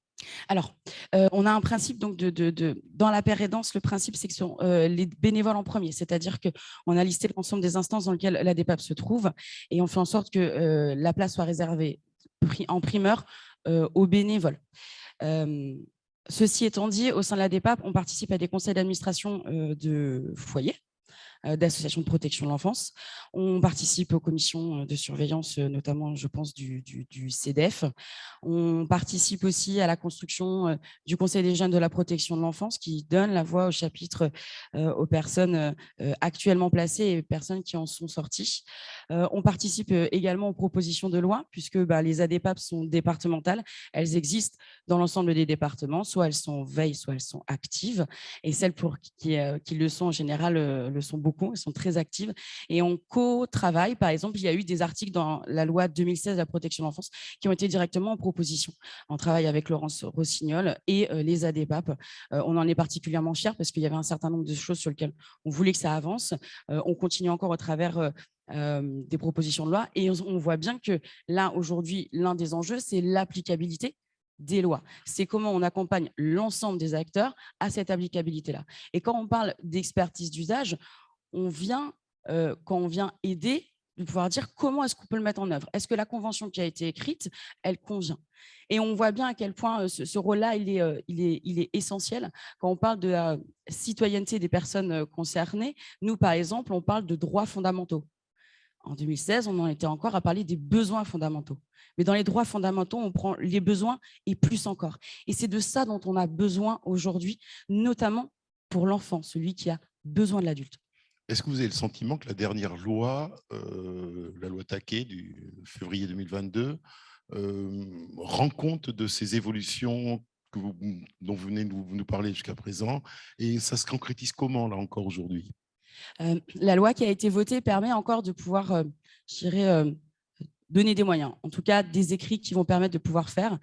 Speaker 2: Alors, on a un principe donc dans la paire aidance, le principe c'est que ce sont les bénévoles en premier, c'est-à-dire qu'on a listé l'ensemble des instances dans lesquelles la DEPAP se trouve et on fait en sorte que la place soit réservée en primeur aux bénévoles. Ceci étant dit, au sein de la DEPAP, on participe à des conseils d'administration de foyers, d'associations de protection de l'enfance. On participe aux commissions de surveillance, notamment, je pense, du CEDEF. On participe aussi à la construction du Conseil des jeunes de la protection de l'enfance qui donne la voix au chapitre aux personnes actuellement placées et personnes qui en sont sorties. On participe également aux propositions de loi puisque les ADPAP sont départementales. Elles existent dans l'ensemble des départements. Soit elles sont en veille, soit elles sont actives. Et celles qui le sont en général le sont beaucoup, elles sont très actives et on co-travaille. Par exemple, il y a eu des articles dans la loi 2016 de la protection de l'enfance qui ont été directement en proposition. On travaille avec Laurence Rossignol et les ADPAP. On en est particulièrement fiers parce qu'il y avait un certain nombre de choses sur lesquelles on voulait que ça avance. On continue encore au travers des propositions de loi et on voit bien que là, aujourd'hui, l'un des enjeux, c'est l'applicabilité des lois. C'est comment on accompagne l'ensemble des acteurs à cette applicabilité-là. Et quand on parle d'expertise d'usage, quand on vient aider, de pouvoir dire comment est-ce qu'on peut le mettre en œuvre. Est-ce que la convention qui a été écrite, elle convient? Et on voit bien à quel point ce rôle-là, il est essentiel. Quand on parle de la citoyenneté des personnes concernées, nous, par exemple, on parle de droits fondamentaux. En 2016, on en était encore à parler des besoins fondamentaux. Mais dans les droits fondamentaux, on prend les besoins et plus encore. Et c'est de ça dont on a besoin aujourd'hui, notamment pour l'enfant, celui qui a besoin de l'adulte.
Speaker 1: Est-ce que vous avez le sentiment que la dernière loi, la loi Taquet du février 2022, rend compte de ces évolutions dont vous venez de nous parler jusqu'à présent? Et ça se concrétise comment, là encore, aujourd'hui?
Speaker 2: La loi qui a été votée permet encore de pouvoir, je dirais, donner des moyens, en tout cas des écrits qui vont permettre de pouvoir faire.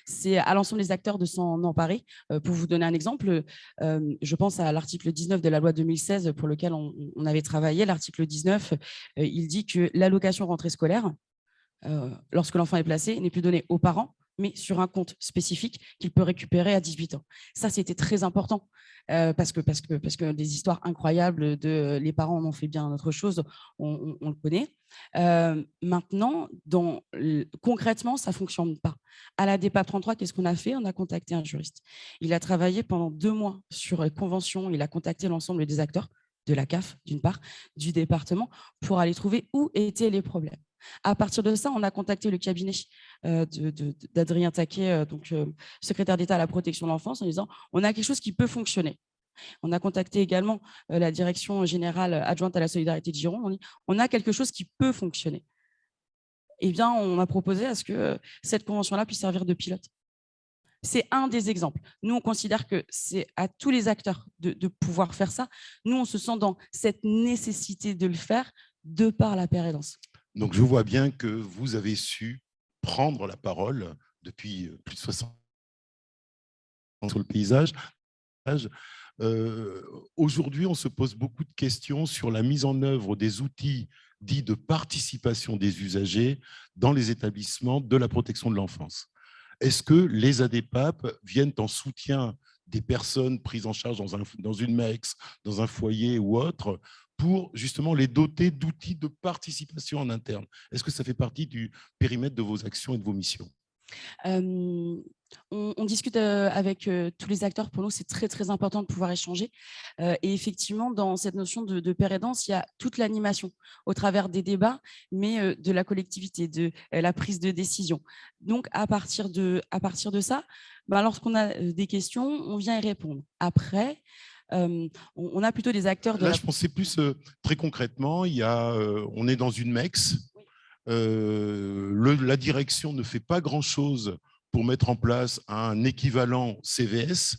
Speaker 2: C'est à l'ensemble des acteurs de s'en emparer. Pour vous donner un exemple, je pense à l'article 19 de la loi 2016 pour lequel on avait travaillé. L'article 19, il dit que l'allocation rentrée scolaire, lorsque l'enfant est placé, n'est plus donnée aux parents, mais sur un compte spécifique qu'il peut récupérer à 18 ans. Ça, c'était très important parce que des histoires incroyables de les parents en ont fait bien autre chose, on le connaît. Maintenant, concrètement, ça ne fonctionne pas. À la DEPAP 33, qu'est-ce qu'on a fait? On a contacté un juriste. Il a travaillé pendant 2 mois sur les conventions. Il a contacté l'ensemble des acteurs de la CAF, d'une part, du département, pour aller trouver où étaient les problèmes. À partir de ça, on a contacté le cabinet d'Adrien Taquet, secrétaire d'État à la protection de l'enfance, en disant on a quelque chose qui peut fonctionner. On a contacté également la direction générale adjointe à la solidarité de Gironde. On dit on a quelque chose qui peut fonctionner. Eh bien, on a proposé à ce que cette convention-là puisse servir de pilote. C'est un des exemples. Nous, on considère que c'est à tous les acteurs de pouvoir faire ça. Nous, on se sent dans cette nécessité de le faire de par la paire aidance.
Speaker 1: Donc, je vois bien que vous avez su prendre la parole depuis plus de 60 sur le paysage. Aujourd'hui, on se pose beaucoup de questions sur la mise en œuvre des outils dits de participation des usagers dans les établissements de la protection de l'enfance. Est-ce que les ADPAP viennent en soutien des personnes prises en charge dans une MEX, dans un foyer ou autre, pour justement les doter d'outils de participation en interne? Est-ce que ça fait partie du périmètre de vos actions et de vos missions?
Speaker 2: On discute avec tous les acteurs. Pour nous, c'est très, très important de pouvoir échanger. Et effectivement, dans cette notion de pair aidance, il y a toute l'animation au travers des débats, mais de la collectivité, de la prise de décision. Donc, à partir de ça, lorsqu'on a des questions, on vient y répondre. Après, on a plutôt des acteurs de
Speaker 1: Là, je pensais plus très concrètement, on est dans une MEX. La direction ne fait pas grand-chose pour mettre en place un équivalent CVS.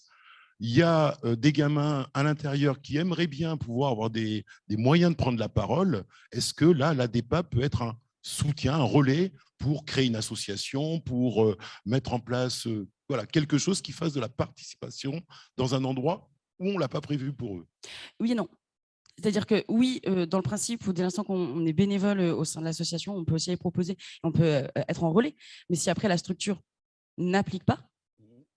Speaker 1: Il y a des gamins à l'intérieur qui aimeraient bien pouvoir avoir des moyens de prendre la parole. Est-ce que là, l'ADPAP peut être un soutien, un relais pour créer une association, pour mettre en place quelque chose qui fasse de la participation dans un endroit où on ne l'a pas prévu pour eux?
Speaker 2: Oui et non. C'est-à-dire que oui, dans le principe, ou dès l'instant qu'on est bénévole au sein de l'association, on peut aussi les proposer, on peut être en relais. Mais si après la structure n'applique pas,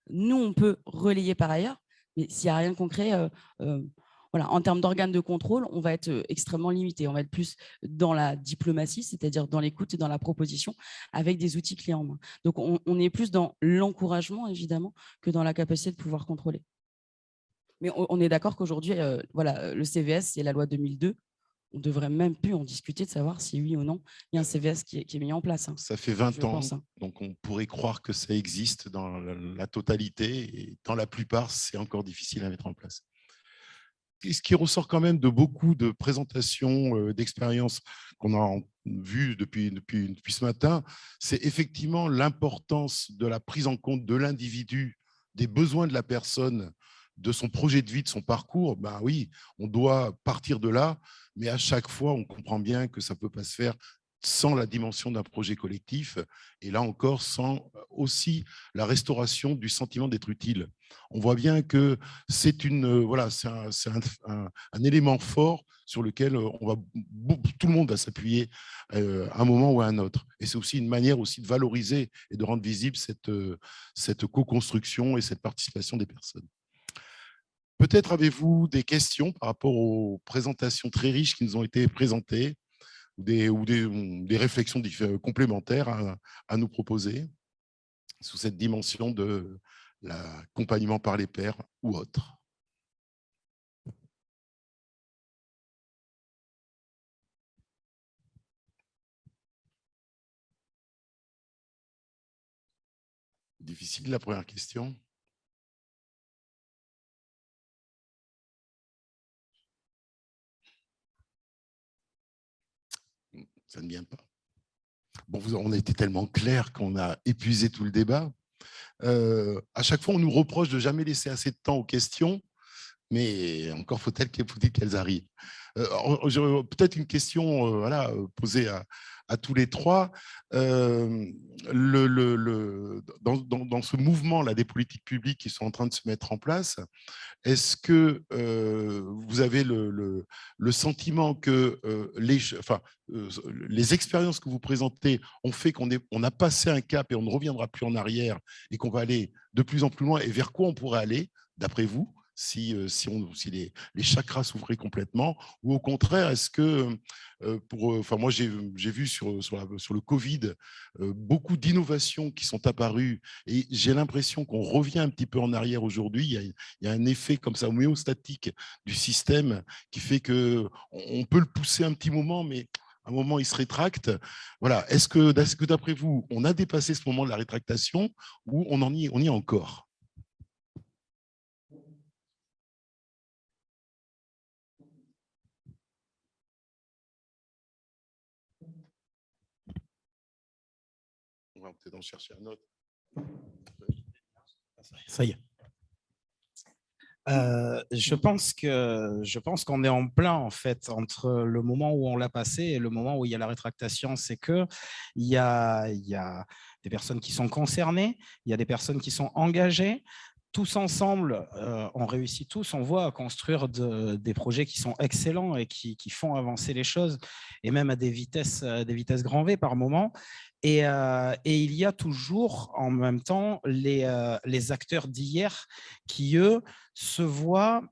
Speaker 2: nous, on peut relayer par ailleurs. Mais s'il n'y a rien de concret, voilà, en termes d'organes de contrôle, on va être extrêmement limité. On va être plus dans la diplomatie, c'est-à-dire dans l'écoute et dans la proposition, avec des outils clés en main. Donc, on est plus dans l'encouragement, évidemment, que dans la capacité de pouvoir contrôler. Mais on est d'accord qu'aujourd'hui, voilà, le CVS, c'est la loi 2002. On devrait même plus en discuter de savoir si oui ou non il y a un CVS qui est mis en place.
Speaker 1: Ça fait 20 ans, donc on pourrait croire que ça existe dans la totalité, et dans la plupart, c'est encore difficile à mettre en place. Ce qui ressort quand même de beaucoup de présentations d'expériences qu'on a vues depuis ce matin, c'est effectivement l'importance de la prise en compte de l'individu, des besoins de la personne, de son projet de vie, de son parcours. Ben oui, on doit partir de là, mais à chaque fois, on comprend bien que ça ne peut pas se faire sans la dimension d'un projet collectif, et là encore, sans aussi la restauration du sentiment d'être utile. On voit bien que c'est un élément fort sur lequel tout le monde va s'appuyer à un moment ou à un autre. Et c'est aussi une manière aussi de valoriser et de rendre visible cette co-construction et cette participation des personnes. Peut-être avez-vous des questions par rapport aux présentations très riches qui nous ont été présentées, ou des réflexions complémentaires à nous proposer sous cette dimension de l'accompagnement par les pairs ou autre. Difficile la première question. Ça ne vient pas. Bon, on a été tellement clair qu'on a épuisé tout le débat. À chaque fois, on nous reproche de jamais laisser assez de temps aux questions, mais encore faut-il qu'elles arrivent. Peut-être une question posée à tous les trois. Dans ce mouvement-là des politiques publiques qui sont en train de se mettre en place, est-ce que vous avez le sentiment que les expériences que vous présentez ont fait qu'on a passé un cap et on ne reviendra plus en arrière, et qu'on va aller de plus en plus loin, et vers quoi on pourrait aller, d'après vous, si les chakras s'ouvraient complètement, ou au contraire, est-ce que, moi j'ai vu sur le Covid beaucoup d'innovations qui sont apparues, et j'ai l'impression qu'on revient un petit peu en arrière aujourd'hui. Il y a un effet comme ça homéostatique du système qui fait qu'on peut le pousser un petit moment, mais à un moment, il se rétracte. Voilà. Est-ce que d'après vous, on a dépassé ce moment de la rétractation, ou on y est encore? On va peut-être en chercher un autre.
Speaker 4: Ça y est. Je pense qu'on est en plein, en fait, entre le moment où on l'a passé et le moment où il y a la rétractation. C'est qu'il y a des personnes qui sont concernées, il y a des personnes qui sont engagées. tous ensemble, on réussit tous, on voit à construire des projets qui sont excellents et qui font avancer les choses, et même à des vitesses grand V par moment. Et il y a toujours en même temps les acteurs d'hier qui, eux, se voient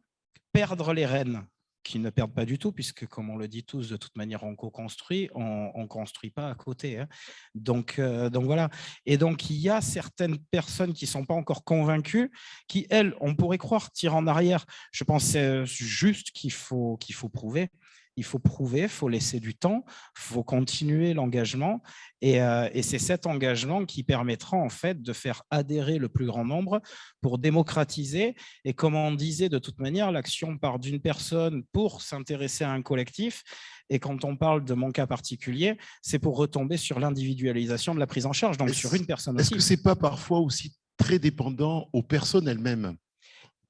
Speaker 4: perdre les rênes, qui ne perdent pas du tout, puisque, comme on le dit tous, de toute manière, on co-construit, on ne construit pas à côté. Hein. Donc voilà. Et donc, il y a certaines personnes qui ne sont pas encore convaincues, qui, elles, on pourrait croire, tirent en arrière. Je pense juste qu'il faut prouver. Il faut prouver, il faut laisser du temps, il faut continuer l'engagement. Et c'est cet engagement qui permettra en fait de faire adhérer le plus grand nombre pour démocratiser. Et comme on disait, de toute manière, l'action part d'une personne pour s'intéresser à un collectif. Et quand on parle de mon cas particulier, c'est pour retomber sur l'individualisation de la prise en charge, donc sur une personne aussi.
Speaker 1: Est-ce que ce n'est pas parfois aussi très dépendant aux personnes elles-mêmes?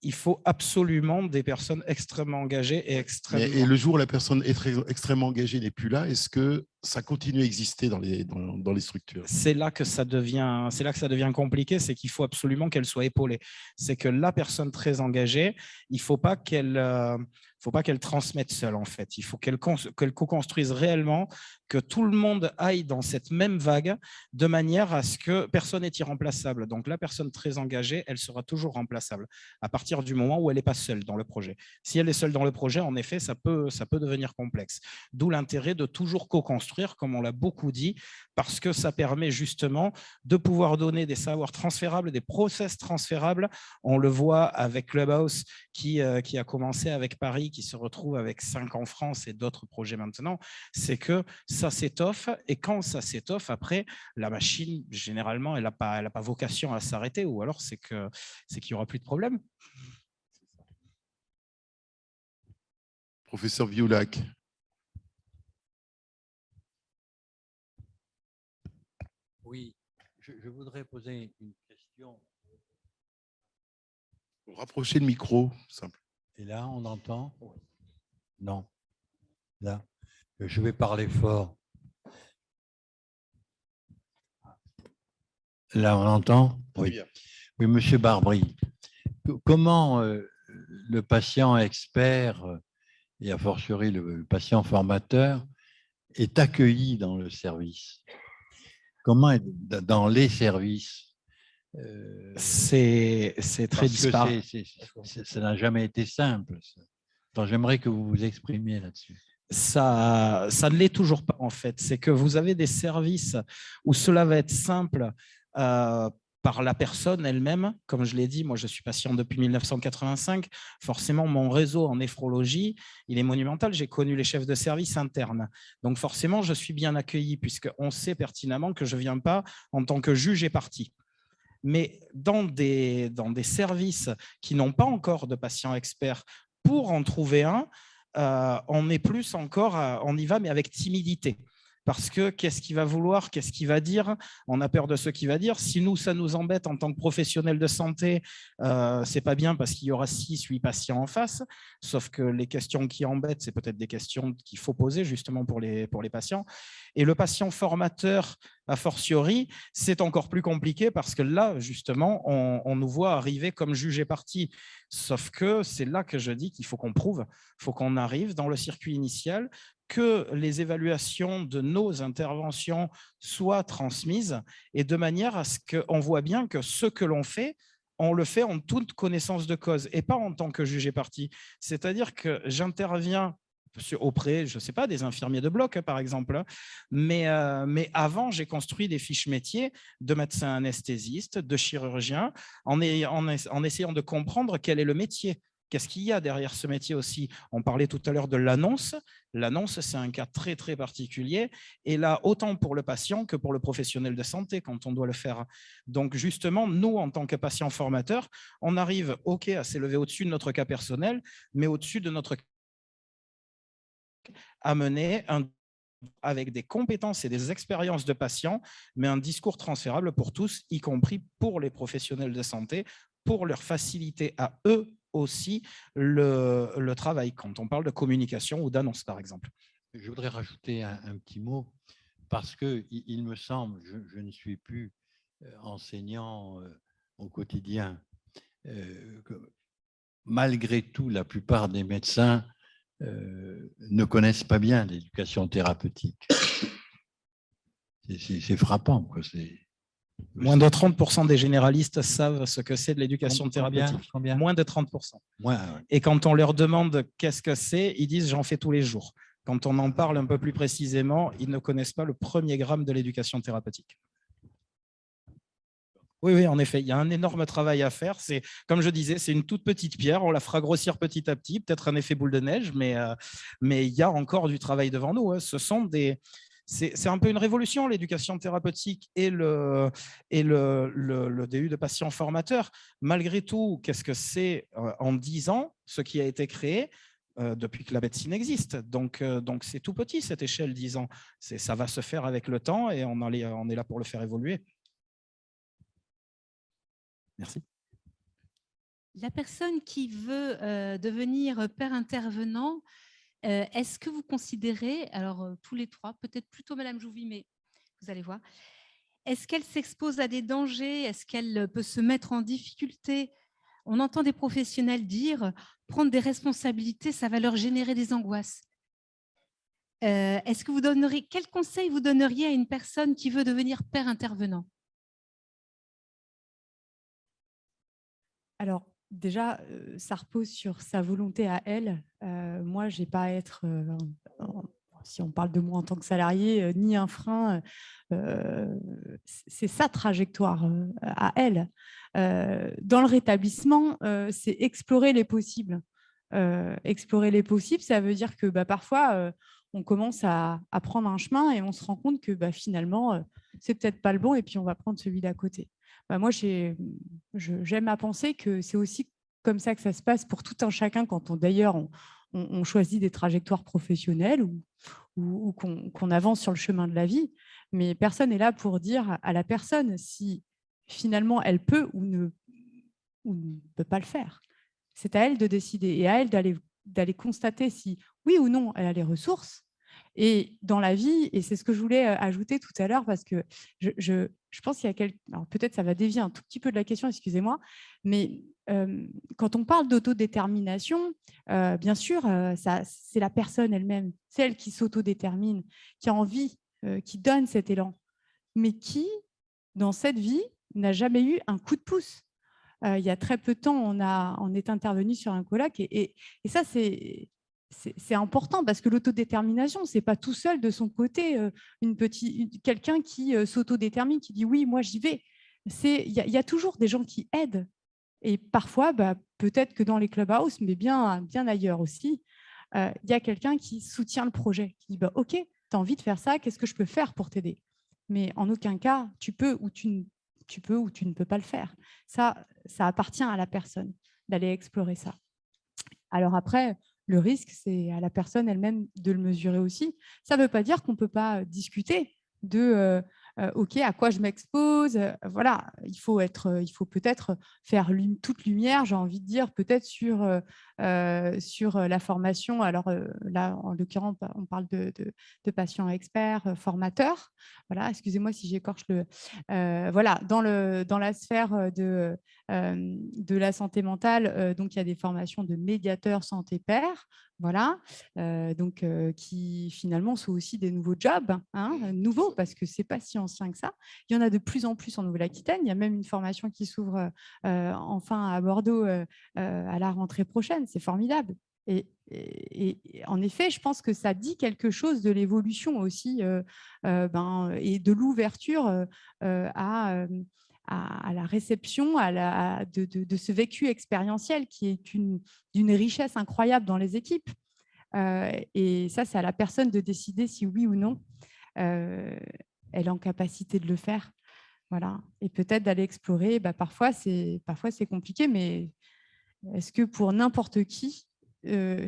Speaker 4: Il faut absolument des personnes extrêmement engagées et extrêmement…
Speaker 1: Et le jour où la personne extrêmement engagée n'est plus là, est-ce que ça continue à exister dans les structures?
Speaker 4: C'est là que ça devient compliqué, c'est qu'il faut absolument qu'elle soit épaulée. C'est que la personne très engagée, il ne faut pas qu'elle transmette seule, en fait. Il faut qu'elle co-construise réellement, que tout le monde aille dans cette même vague, de manière à ce que personne n'est irremplaçable. Donc, la personne très engagée, elle sera toujours remplaçable à partir du moment où elle n'est pas seule dans le projet. Si elle est seule dans le projet, en effet, ça peut devenir complexe. D'où l'intérêt de toujours co-construire, comme on l'a beaucoup dit, parce que ça permet justement de pouvoir donner des savoirs transférables, des process transférables. On le voit avec Clubhouse qui a commencé avec Paris, qui se retrouve avec 5 en France et d'autres projets maintenant. C'est que ça s'étoffe, et quand ça s'étoffe, après, la machine, généralement, elle n'a pas vocation à s'arrêter, ou alors c'est qu'il n'y aura plus de problème.
Speaker 1: Professeur Vioulac.
Speaker 5: Oui, je voudrais poser une question.
Speaker 1: Rapprochez le micro, simple.
Speaker 5: Et là, on entend? Non. Là, je vais parler fort. Là, on entend? Oui. Oui, Monsieur Barbry. Comment le patient expert, et a fortiori le patient formateur, est accueilli dans le service? Comment dans les services?
Speaker 4: C'est très disparate.
Speaker 5: Ça n'a jamais été simple. J'aimerais que vous vous exprimiez là-dessus.
Speaker 4: Ça ne l'est toujours pas, en fait. C'est que vous avez des services où cela va être simple par la personne elle-même. Comme je l'ai dit, moi, je suis patient depuis 1985. Forcément, mon réseau en néphrologie, il est monumental. J'ai connu les chefs de service internes. Donc, forcément, je suis bien accueilli, puisqu'on sait pertinemment que je ne viens pas en tant que juge et partie. Mais dans des services qui n'ont pas encore de patients experts, pour en trouver un, on est plus encore, on y va, mais avec timidité. Parce que qu'est-ce qu'il va vouloir, qu'est-ce qu'il va dire? On a peur de ce qu'il va dire. Si nous, ça nous embête en tant que professionnels de santé, c'est pas bien parce qu'il y aura 6, 8 patients en face. Sauf que les questions qui embêtent, c'est peut-être des questions qu'il faut poser justement pour les patients. Et le patient formateur, a fortiori, c'est encore plus compliqué parce que là, justement, on nous voit arriver comme juge et partie. Sauf que c'est là que je dis qu'il faut qu'on prouve, il faut qu'on arrive dans le circuit initial, que les évaluations de nos interventions soient transmises et de manière à ce qu'on voit bien que ce que l'on fait, on le fait en toute connaissance de cause et pas en tant que juge et partie. C'est-à-dire que j'interviens auprès, je ne sais pas, des infirmiers de bloc, par exemple. Mais avant, j'ai construit des fiches métiers de médecin anesthésiste, de chirurgien, en essayant de comprendre quel est le métier. Qu'est-ce qu'il y a derrière ce métier aussi? On parlait tout à l'heure de l'annonce. L'annonce, c'est un cas très, très particulier. Et là, autant pour le patient que pour le professionnel de santé, quand on doit le faire. Donc, justement, nous, en tant que patients formateurs, on arrive, OK, à s'élever au-dessus de notre cas personnel, mais au-dessus de notre à mener avec des compétences et des expériences de patients, mais un discours transférable pour tous, y compris pour les professionnels de santé, pour leur faciliter à eux aussi le travail, quand on parle de communication ou d'annonce, par exemple.
Speaker 5: Je voudrais rajouter un petit mot, parce qu'il me semble, je ne suis plus enseignant au quotidien, malgré tout, la plupart des médecins ne connaissent pas bien l'éducation thérapeutique. C'est frappant, quoi.
Speaker 4: Moins de 30% des généralistes savent ce que c'est de l'éducation thérapeutique.
Speaker 5: Combien ?
Speaker 4: Moins de 30%.
Speaker 5: Ouais.
Speaker 4: Et quand on leur demande qu'est-ce que c'est, ils disent « j'en fais tous les jours ». Quand on en parle un peu plus précisément, ils ne connaissent pas le premier gramme de l'éducation thérapeutique. Oui, en effet, il y a un énorme travail à faire. Comme je disais, c'est une toute petite pierre. On la fera grossir petit à petit, peut-être un effet boule de neige, mais il y a encore du travail devant nous. C'est un peu une révolution, l'éducation thérapeutique et le DU de patient formateur. Malgré tout, qu'est-ce que c'est en 10 ans, ce qui a été créé depuis que la médecine existe. Donc c'est tout petit, cette échelle, 10 ans. Ça va se faire avec le temps et on est là pour le faire évoluer. Merci.
Speaker 6: La personne qui veut devenir père intervenant, est-ce que vous considérez, alors tous les trois, peut-être plutôt Madame Jouvi, mais vous allez voir, est-ce qu'elle s'expose à des dangers? Est-ce qu'elle peut se mettre en difficulté? On entend des professionnels dire prendre des responsabilités, ça va leur générer des angoisses. Est-ce que vous donneriez, quel conseil vous donneriez à une personne qui veut devenir père intervenant?
Speaker 3: Alors, déjà, ça repose sur sa volonté à elle. Moi, je n'ai pas à être, si on parle de moi en tant que salarié, ni un frein. C'est sa trajectoire à elle. Dans le rétablissement, c'est explorer les possibles. Explorer les possibles, ça veut dire que parfois, on commence à prendre un chemin et on se rend compte que finalement, c'est peut-être pas le bon et puis on va prendre celui d'à côté. Moi, j'aime à penser que c'est aussi comme ça que ça se passe pour tout un chacun quand d'ailleurs on choisit des trajectoires professionnelles ou qu'on avance sur le chemin de la vie. Mais personne n'est là pour dire à la personne si finalement elle peut ou ne peut pas le faire. C'est à elle de décider et à elle d'aller constater si oui ou non elle a les ressources. Et dans la vie, et c'est ce que je voulais ajouter tout à l'heure, parce que je pense qu'il y a alors peut-être ça va dévier un tout petit peu de la question, excusez-moi, mais quand on parle d'autodétermination, bien sûr, c'est la personne elle-même, c'est elle qui s'autodétermine, qui a envie, qui donne cet élan, mais qui, dans cette vie, n'a jamais eu un coup de pouce. Il y a très peu de temps, on est intervenu sur un colloque et ça, c'est important parce que l'autodétermination, ce n'est pas tout seul de son côté quelqu'un qui s'autodétermine, qui dit oui, moi j'y vais. Il y a toujours des gens qui aident. Et parfois, peut-être que dans les clubhouse, mais bien ailleurs aussi, il y a quelqu'un qui soutient le projet, qui dit ok, tu as envie de faire ça, qu'est-ce que je peux faire pour t'aider? Mais en aucun cas, tu peux ou tu ne peux pas le faire. Ça appartient à la personne d'aller explorer ça. Alors après, le risque, c'est à la personne elle-même de le mesurer aussi. Ça ne veut pas dire qu'on ne peut pas discuter de OK, à quoi je m'expose. Voilà, il faut peut-être faire toute lumière, j'ai envie de dire, peut-être sur la formation. Alors là, en l'occurrence, on parle de patients experts, formateurs. Voilà, excusez-moi si j'écorche le. Voilà, dans la sphère de la santé mentale, donc il y a des formations de médiateurs santé-père. Voilà, donc qui finalement sont aussi des nouveaux jobs, nouveaux parce que ce n'est pas si ancien que ça. Il y en a de plus en plus en Nouvelle-Aquitaine. Il y a même une formation qui s'ouvre enfin à Bordeaux à la rentrée prochaine. C'est formidable. Et en effet, je pense que ça dit quelque chose de l'évolution aussi et de l'ouverture à la réception de ce vécu expérientiel qui est d'une richesse incroyable dans les équipes. Et ça, c'est à la personne de décider si oui ou non elle est en capacité de le faire. Voilà. Et peut-être d'aller explorer. Parfois, c'est compliqué, mais est-ce que pour n'importe qui,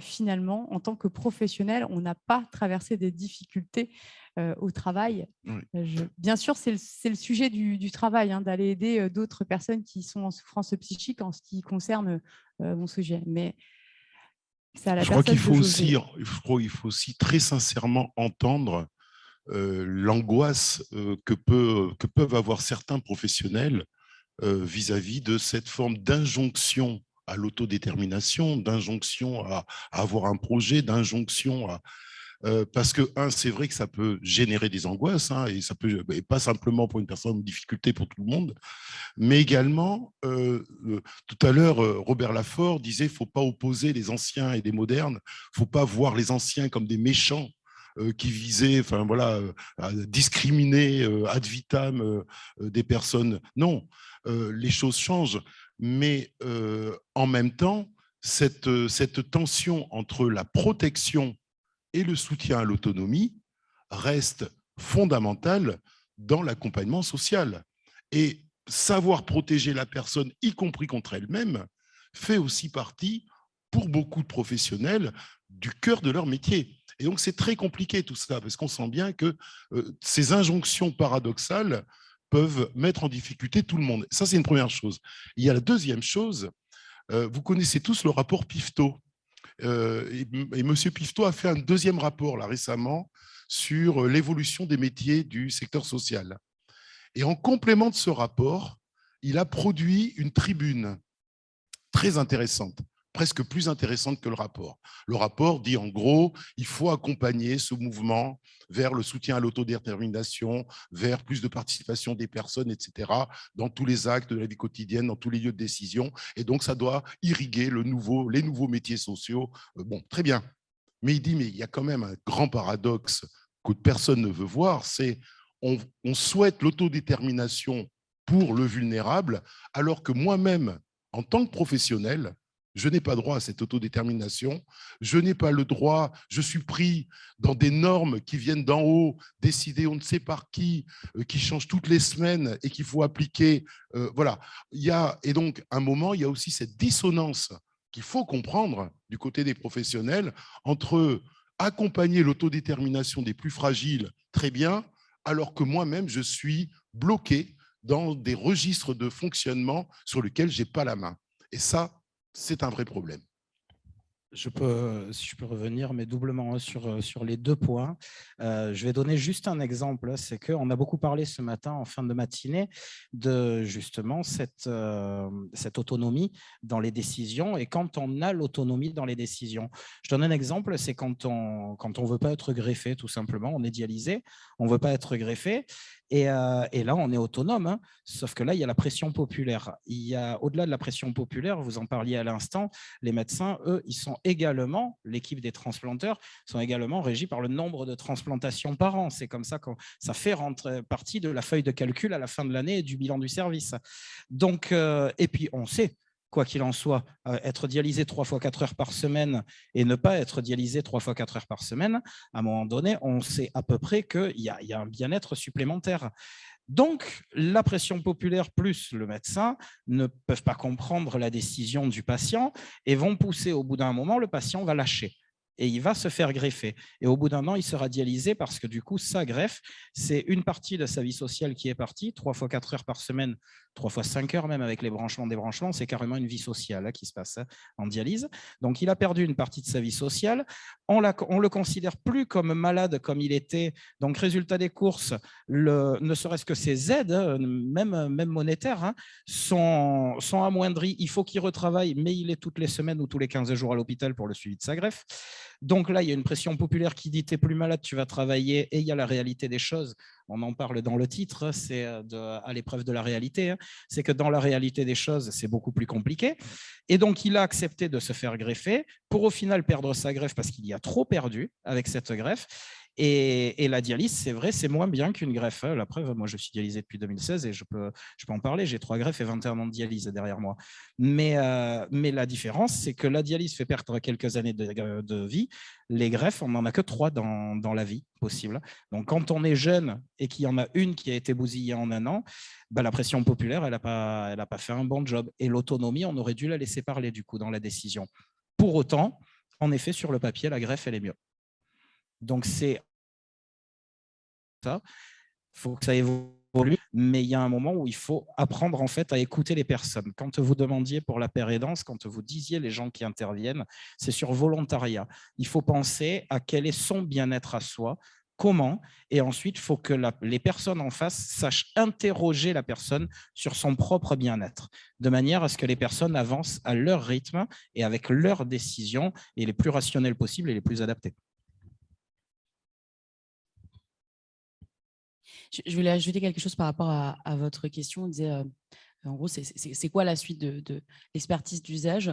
Speaker 3: finalement, en tant que professionnel, on n'a pas traversé des difficultés au travail? Oui. Bien sûr, c'est le sujet du travail, d'aller aider d'autres personnes qui sont en souffrance psychique en ce qui concerne mon sujet. Mais
Speaker 1: je crois qu'il faut aussi très sincèrement entendre l'angoisse que peuvent avoir certains professionnels vis-à-vis de cette forme d'injonction à l'autodétermination, d'injonction à avoir un projet, d'injonction à… parce que, c'est vrai que ça peut générer des angoisses, et ça peut, et pas simplement pour une personne en difficulté, pour tout le monde, mais également, tout à l'heure, Robert Laffort disait, il ne faut pas opposer les anciens et les modernes, il ne faut pas voir les anciens comme des méchants qui visaient, enfin voilà, à discriminer ad vitam des personnes. Non, les choses changent, mais en même temps, cette tension entre la protection et le soutien à l'autonomie reste fondamentale dans l'accompagnement social. Et savoir protéger la personne, y compris contre elle-même, fait aussi partie, pour beaucoup de professionnels, du cœur de leur métier. Et donc, c'est très compliqué tout ça, parce qu'on sent bien que ces injonctions paradoxales peuvent mettre en difficulté tout le monde. Ça, c'est une première chose. Il y a la deuxième chose, vous connaissez tous le rapport Pifto. Et M. Pifto a fait un deuxième rapport là, récemment sur l'évolution des métiers du secteur social. Et en complément de ce rapport, il a produit une tribune très intéressante, presque plus intéressante que le rapport. Le rapport dit en gros, il faut accompagner ce mouvement vers le soutien à l'autodétermination, vers plus de participation des personnes, etc., dans tous les actes de la vie quotidienne, dans tous les lieux de décision. Et donc, ça doit irriguer les nouveaux métiers sociaux. Bon, très bien. Mais il dit, mais il y a quand même un grand paradoxe que personne ne veut voir, c'est on souhaite l'autodétermination pour le vulnérable, alors que moi-même, en tant que professionnel, je n'ai pas droit à cette autodétermination, je n'ai pas le droit, je suis pris dans des normes qui viennent d'en haut, décidées on ne sait par qui changent toutes les semaines et qu'il faut appliquer. Voilà. Et donc, à un moment, il y a aussi cette dissonance qu'il faut comprendre du côté des professionnels entre accompagner l'autodétermination des plus fragiles, très bien, alors que moi-même, je suis bloqué dans des registres de fonctionnement sur lesquels je n'ai pas la main. Et ça, c'est un vrai problème.
Speaker 4: Si je peux revenir, mais doublement sur les deux points. Je vais donner juste un exemple. C'est qu'on a beaucoup parlé ce matin, en fin de matinée, de justement cette autonomie dans les décisions. Et quand on a l'autonomie dans les décisions, je donne un exemple, c'est quand on ne veut pas être greffé, tout simplement. On est dialysé, on ne veut pas être greffé. Et là, on est autonome, hein. Sauf que là, il y a la pression populaire. Au-delà de la pression populaire, vous en parliez à l'instant, les médecins, eux, ils sont également, l'équipe des transplanteurs, sont également régis par le nombre de transplantations par an. C'est comme ça que ça fait partie de la feuille de calcul à la fin de l'année et du bilan du service. Donc, et puis, on sait, quoi qu'il en soit, être dialysé 3 fois 4 heures par semaine et ne pas être dialysé 3 fois 4 heures par semaine, à un moment donné, on sait à peu près qu'il y a un bien-être supplémentaire. Donc, la pression populaire plus le médecin ne peuvent pas comprendre la décision du patient et vont pousser, au bout d'un moment, le patient va lâcher. Et il va se faire greffer. Et au bout d'un an, il sera dialysé parce que du coup, sa greffe, c'est une partie de sa vie sociale qui est partie, 3 fois 4 heures par semaine, 3 fois 5 heures même avec les branchements, débranchements, c'est carrément une vie sociale qui se passe en dialyse. Donc, il a perdu une partie de sa vie sociale. On le considère plus comme malade comme il était. Donc, résultat des courses, ne serait-ce que ses aides, même monétaires, sont amoindries. Il faut qu'il retravaille, mais il est toutes les semaines ou tous les 15 jours à l'hôpital pour le suivi de sa greffe. Donc là, il y a une pression populaire qui dit « t'es plus malade, tu vas travailler » et il y a la réalité des choses. On en parle dans le titre, c'est à l'épreuve de la réalité. C'est que dans la réalité des choses, c'est beaucoup plus compliqué. Et donc, il a accepté de se faire greffer pour au final perdre sa greffe parce qu'il y a trop perdu avec cette greffe. Et la dialyse, c'est vrai, c'est moins bien qu'une greffe. La preuve, moi, je suis dialysé depuis 2016 et je peux en parler. J'ai 3 greffes et 21 ans de dialyse derrière moi. Mais la différence, c'est que la dialyse fait perdre quelques années de vie. Les greffes, on n'en a que 3 dans la vie possible. Donc, quand on est jeune et qu'il y en a une qui a été bousillée en un an, la pression populaire, elle n'a pas fait un bon job. Et l'autonomie, on aurait dû la laisser parler du coup dans la décision. Pour autant, en effet, sur le papier, la greffe, elle est mieux. Donc, c'est ça. Il faut que ça évolue, mais il y a un moment où il faut apprendre en fait à écouter les personnes. Quand vous demandiez pour la pérédance, quand vous disiez les gens qui interviennent, c'est sur volontariat. Il faut penser à quel est son bien-être à soi comment, et ensuite, il faut que les personnes en face sachent interroger la personne sur son propre bien-être, de manière à ce que les personnes avancent à leur rythme et avec leurs décisions, et les plus rationnelles possibles et les plus adaptées.
Speaker 2: Je voulais ajouter quelque chose par rapport à votre question. On disait, en gros, c'est quoi la suite de l'expertise d'usage?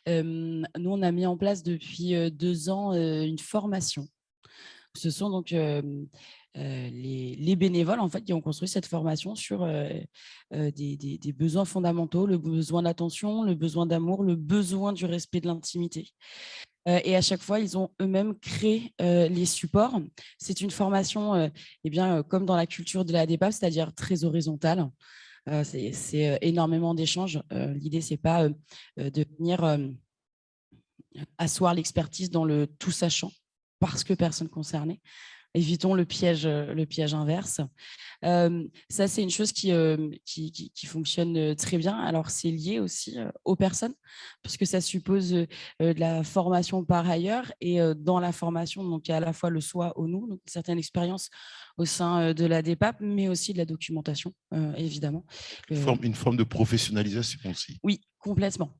Speaker 2: Nous, on a mis en place depuis 2 ans une formation. Ce sont donc les bénévoles en fait, qui ont construit cette formation sur des besoins fondamentaux, le besoin d'attention, le besoin d'amour, le besoin du respect de l'intimité. Et à chaque fois, ils ont eux-mêmes créé les supports. C'est une formation comme dans la culture de la DEPAP, c'est-à-dire très horizontale. C'est énormément d'échanges. L'idée, ce n'est pas de venir asseoir l'expertise dans le tout sachant parce que personne concernée. Évitons le piège inverse. Ça, c'est une chose qui fonctionne très bien. Alors, c'est lié aussi aux personnes, parce que ça suppose de la formation par ailleurs. Et dans la formation, donc, il y a à la fois le soi au nous, donc une certaine expérience au sein de la DEPAP, mais aussi de la documentation, évidemment.
Speaker 1: Une forme de professionnalisation aussi.
Speaker 2: Oui, complètement.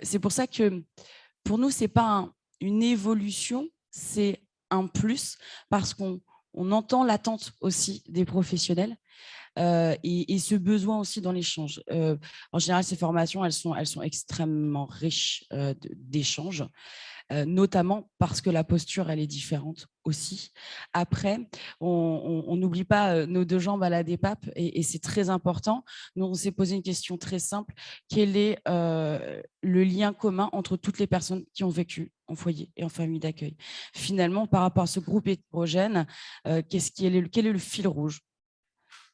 Speaker 2: C'est pour ça que, pour nous, ce n'est pas une évolution, c'est un plus, parce qu'on entend l'attente aussi des professionnels et ce besoin aussi dans l'échange. En général, ces formations, elles sont extrêmement riches d'échanges, notamment parce que la posture, elle est différente aussi. Après, on n'oublie pas nos 2 jambes à la DEPAP et c'est très important. Nous, on s'est posé une question très simple. Quel est le lien commun entre toutes les personnes qui ont vécu en foyer et en famille d'accueil? Finalement, par rapport à ce groupe hétérogène, quel est le fil rouge?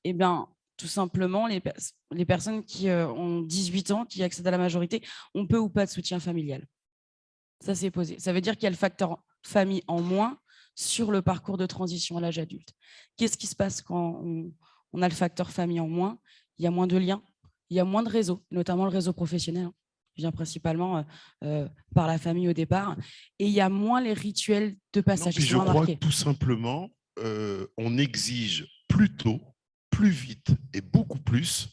Speaker 2: Eh bien, tout simplement, les personnes qui ont 18 ans, qui accèdent à la majorité, ont peu ou pas de soutien familial. Ça, c'est posé. Ça veut dire qu'il y a le facteur famille en moins sur le parcours de transition à l'âge adulte. Qu'est-ce qui se passe quand on a le facteur famille en moins? Il y a moins de liens, il y a moins de réseaux, notamment le réseau professionnel, qui vient principalement par la famille au départ, et il y a moins les rituels de passage.
Speaker 1: Je crois que tout simplement, on exige plus tôt, plus vite et beaucoup plus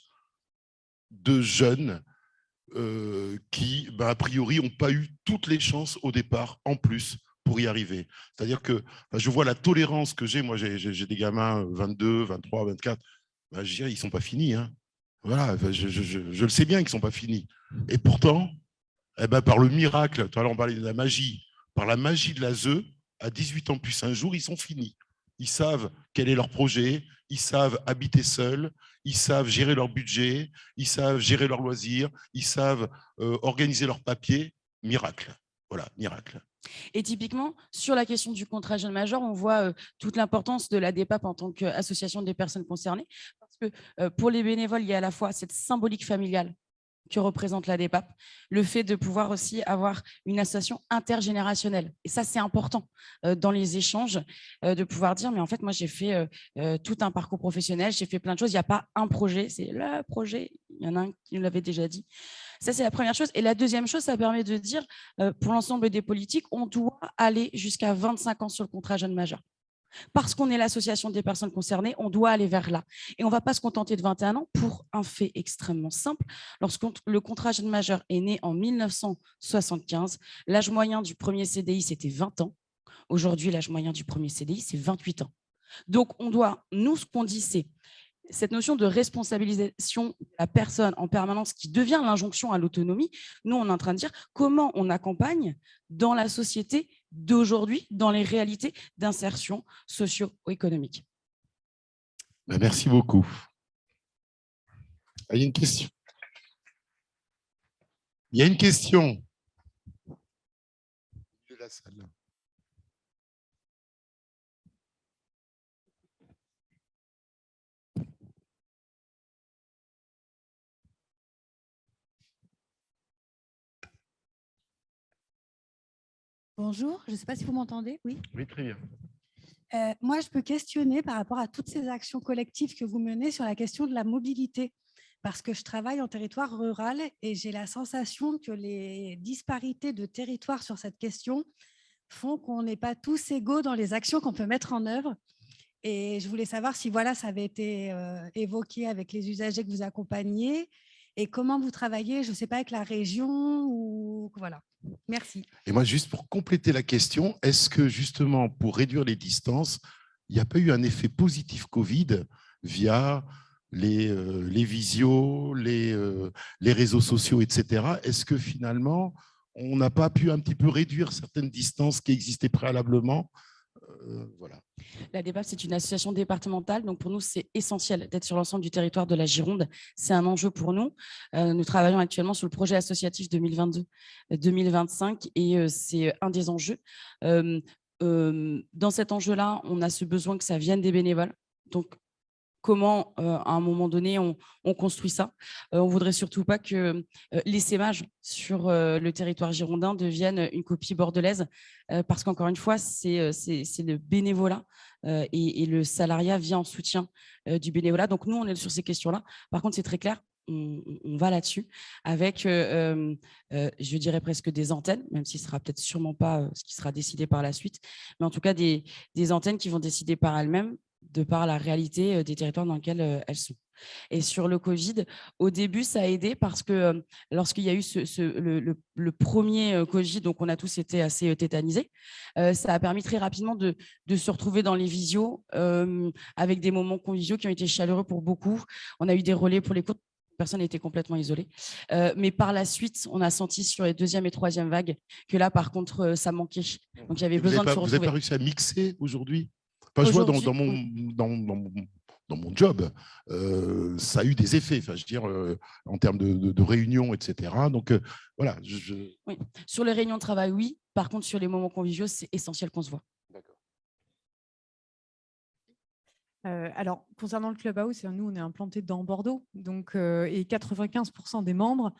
Speaker 1: de jeunes qui, a priori, n'ont pas eu toutes les chances au départ, en plus, pour y arriver. C'est-à-dire que je vois la tolérance que j'ai. Moi, j'ai des gamins 22, 23, 24. Je dirais, ils ne sont pas finis. Hein. Voilà, je le sais bien qu'ils ne sont pas finis. Et pourtant, par le miracle, tout à l'heure on parlait de la magie, par la magie de la ZEU, à 18 ans plus un jour, ils sont finis. Ils savent quel est leur projet, ils savent habiter seuls, ils savent gérer leur budget, ils savent gérer leurs loisirs, ils savent organiser leurs papiers. Miracle. Voilà, miracle.
Speaker 2: Et typiquement, sur la question du contrat jeune majeur, on voit toute l'importance de la DEPAP en tant qu'association des personnes concernées, parce que pour les bénévoles, il y a à la fois cette symbolique familiale que représente la DEPAP, le fait de pouvoir aussi avoir une association intergénérationnelle. Et ça, c'est important dans les échanges, de pouvoir dire, mais en fait, moi, j'ai fait tout un parcours professionnel, j'ai fait plein de choses, il n'y a pas un projet, c'est le projet, il y en a un qui nous l'avait déjà dit. Ça, c'est la première chose. Et la deuxième chose, ça permet de dire, pour l'ensemble des politiques, on doit aller jusqu'à 25 ans sur le contrat jeune majeur. Parce qu'on est l'association des personnes concernées, on doit aller vers là. Et on ne va pas se contenter de 21 ans pour un fait extrêmement simple. Lorsque le contrat jeune majeur est né en 1975, l'âge moyen du premier CDI, c'était 20 ans. Aujourd'hui, l'âge moyen du premier CDI, c'est 28 ans. Donc, on doit, nous, ce qu'on dit, c'est cette notion de responsabilisation de la personne en permanence qui devient l'injonction à l'autonomie. Nous, on est en train de dire comment on accompagne dans la société d'aujourd'hui, dans les réalités d'insertion socio-économique.
Speaker 1: Merci beaucoup. Il y a une question. Il y a une question. De la salle.
Speaker 7: Bonjour, je ne sais pas si vous m'entendez. Oui,
Speaker 1: oui, très bien.
Speaker 7: Moi, je peux questionner par rapport à toutes ces actions collectives que vous menez sur la question de la mobilité, parce que je travaille en territoire rural et j'ai la sensation que les disparités de territoire sur cette question font qu'on n'est pas tous égaux dans les actions qu'on peut mettre en œuvre. Et je voulais savoir si voilà, ça avait été évoqué avec les usagers que vous accompagnez et comment vous travaillez, je ne sais pas, avec la région ou voilà. Merci.
Speaker 1: Et moi, juste pour compléter la question, est-ce que justement, pour réduire les distances, il n'y a pas eu un effet positif Covid via les visios, les réseaux sociaux, etc. Est-ce que finalement, on n'a pas pu un petit peu réduire certaines distances qui existaient préalablement? Voilà.
Speaker 2: La DEPAP, c'est une association départementale, donc pour nous, c'est essentiel d'être sur l'ensemble du territoire de la Gironde. C'est un enjeu pour nous. Nous travaillons actuellement sur le projet associatif 2022-2025 et c'est un des enjeux. Dans cet enjeu-là, on a ce besoin que ça vienne des bénévoles. Donc, comment, à un moment donné, on construit ça. On ne voudrait surtout pas que l'essaimage sur le territoire girondin devienne une copie bordelaise, parce qu'encore une fois, c'est le bénévolat et le salariat vient en soutien du bénévolat. Donc, nous, on est sur ces questions-là. Par contre, c'est très clair. On va là-dessus avec, je dirais presque des antennes, même si ce ne sera peut-être sûrement pas ce qui sera décidé par la suite, mais en tout cas des antennes qui vont décider par elles-mêmes de par la réalité des territoires dans lesquels elles sont. Et sur le Covid, au début, ça a aidé parce que lorsqu'il y a eu le premier Covid, donc on a tous été assez tétanisés, ça a permis très rapidement de se retrouver dans les visios avec des moments conviviaux qui ont été chaleureux pour beaucoup. On a eu des relais pour les cours. Personne n'était complètement isolé. Mais par la suite, on a senti sur les deuxième et troisième vagues que là, par contre, ça manquait. Donc, il y avait besoin de se retrouver.
Speaker 1: Vous n'avez pas réussi à mixer aujourd'hui? Enfin, je vois dans mon job, ça a eu des effets, enfin, je veux dire, en termes de réunions, etc. Donc, voilà.
Speaker 2: Oui. Sur les réunions de travail, oui. Par contre, sur les moments conviviaux, c'est essentiel qu'on se voit.
Speaker 3: Alors, concernant le Clubhouse, nous, on est implanté dans Bordeaux, donc, et 95% des membres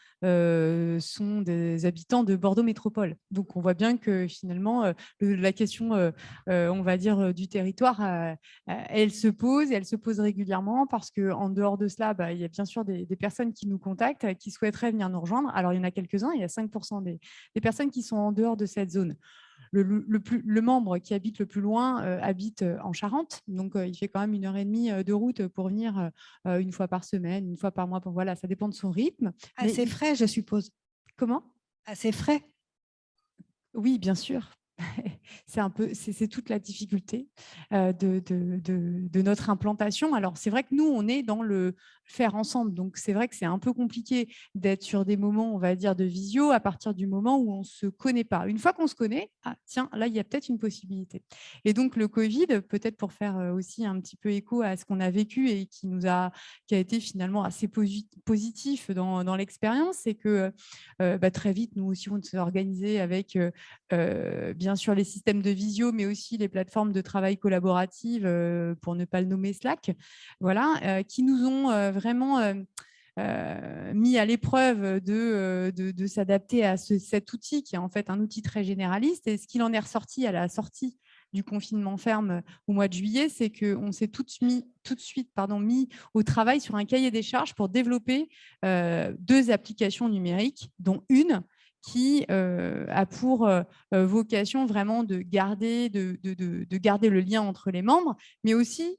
Speaker 3: sont des habitants de Bordeaux Métropole. Donc, on voit bien que finalement, la question, on va dire, du territoire, elle se pose régulièrement parce qu'en dehors de cela, il y a bien sûr des personnes qui nous contactent, qui souhaiteraient venir nous rejoindre. Alors, il y en a quelques-uns, il y a 5% des personnes qui sont en dehors de cette zone. Le membre qui habite le plus loin habite en Charente, donc il fait quand même 1h30 de route pour venir une fois par semaine, une fois par mois. Voilà, ça dépend de son rythme.
Speaker 7: Assez frais, je suppose.
Speaker 3: Comment?
Speaker 7: Assez frais.
Speaker 3: Oui, bien sûr. C'est toute la difficulté de notre implantation. Alors, c'est vrai que nous, on est dans le faire ensemble. Donc, c'est vrai que c'est un peu compliqué d'être sur des moments, on va dire, de visio à partir du moment où on ne se connaît pas. Une fois qu'on se connaît, ah, tiens, là, il y a peut-être une possibilité. Et donc, le Covid, peut-être pour faire aussi un petit peu écho à ce qu'on a vécu et qui a été finalement assez positif dans l'expérience, c'est que très vite, nous aussi, on s'est organisé avec bien sûr les systèmes de visio, mais aussi les plateformes de travail collaborative, pour ne pas le nommer Slack, voilà, qui nous ont vraiment mis à l'épreuve de s'adapter à cet outil qui est en fait un outil très généraliste. Et ce qu'il en est ressorti à la sortie du confinement ferme au mois de juillet, c'est qu'on s'est tout de suite mis au travail sur un cahier des charges pour développer 2 applications numériques, dont une qui a pour vocation vraiment de garder le lien entre les membres, mais aussi,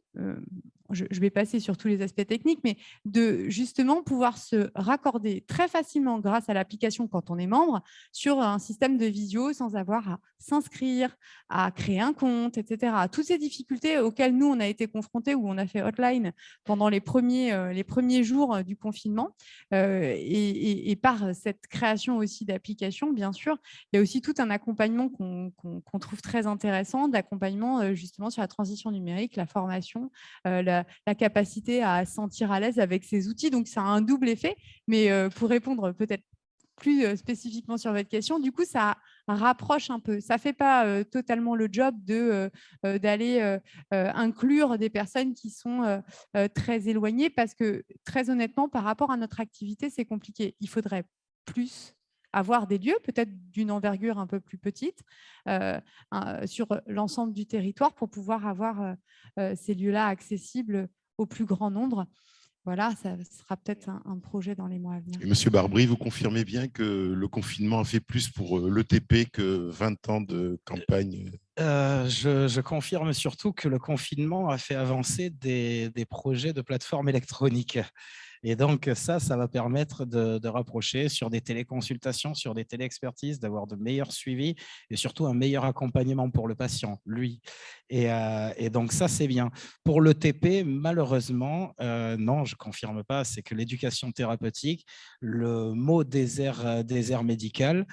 Speaker 3: je vais passer sur tous les aspects techniques, mais de justement pouvoir se raccorder très facilement grâce à l'application quand on est membre sur un système de visio sans avoir à s'inscrire, à créer un compte, etc. Toutes ces difficultés auxquelles nous, on a été confrontés, où on a fait hotline pendant les premiers jours du confinement. Et par cette création aussi d'applications, bien sûr, il y a aussi tout un accompagnement qu'on trouve très intéressant, d'accompagnement justement sur la transition numérique, la formation, la capacité à se sentir à l'aise avec ces outils. Donc, ça a un double effet. Mais pour répondre peut-être plus spécifiquement sur votre question, du coup, ça rapproche un peu. Ça ne fait pas totalement le job d'aller inclure des personnes qui sont très éloignées parce que, très honnêtement, par rapport à notre activité, c'est compliqué. Il faudrait plus avoir des lieux, peut-être d'une envergure un peu plus petite, sur l'ensemble du territoire pour pouvoir avoir ces lieux-là accessibles au plus grand nombre. Voilà, ça sera peut-être un projet dans les mois à venir.
Speaker 1: Et Monsieur Barbry, vous confirmez bien que le confinement a fait plus pour l'ETP que 20 ans de campagne?
Speaker 4: Je confirme surtout que le confinement a fait avancer des projets de plateformes électroniques. Et donc, ça va permettre de rapprocher sur des téléconsultations, sur des téléexpertises, d'avoir de meilleurs suivis et surtout un meilleur accompagnement pour le patient, lui. Et donc, ça, c'est bien. Pour le TP, malheureusement, non, je ne confirme pas, c'est que l'éducation thérapeutique, le mot désert médical,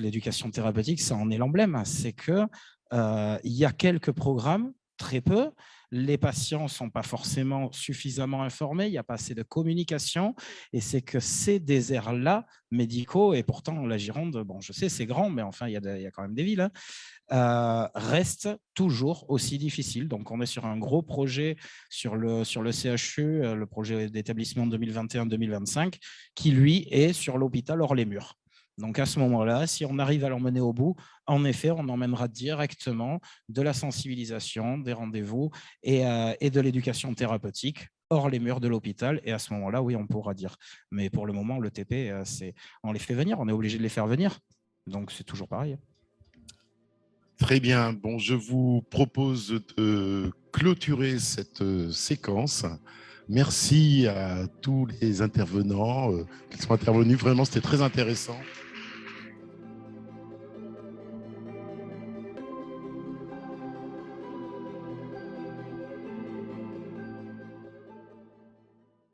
Speaker 4: l'éducation thérapeutique, ça en est l'emblème. C'est que il y a quelques programmes, très peu. Les patients ne sont pas forcément suffisamment informés, il n'y a pas assez de communication. Et c'est que ces déserts-là, médicaux, et pourtant la Gironde, bon, je sais, c'est grand, mais enfin, il y a quand même des villes, hein, restent toujours aussi difficiles. Donc, on est sur un gros projet sur le CHU, le projet d'établissement 2021-2025, qui, lui, est sur l'hôpital hors les murs. Donc, à ce moment-là, si on arrive à l'emmener au bout, en effet, on emmènera directement de la sensibilisation, des rendez-vous et de l'éducation thérapeutique hors les murs de l'hôpital. Et à ce moment-là, oui, on pourra dire. Mais pour le moment, le TP, on les fait venir, on est obligé de les faire venir. Donc, c'est toujours pareil.
Speaker 1: Très bien. Bon, je vous propose de clôturer cette séquence. Merci à tous les intervenants qui sont intervenus. Vraiment, c'était très intéressant.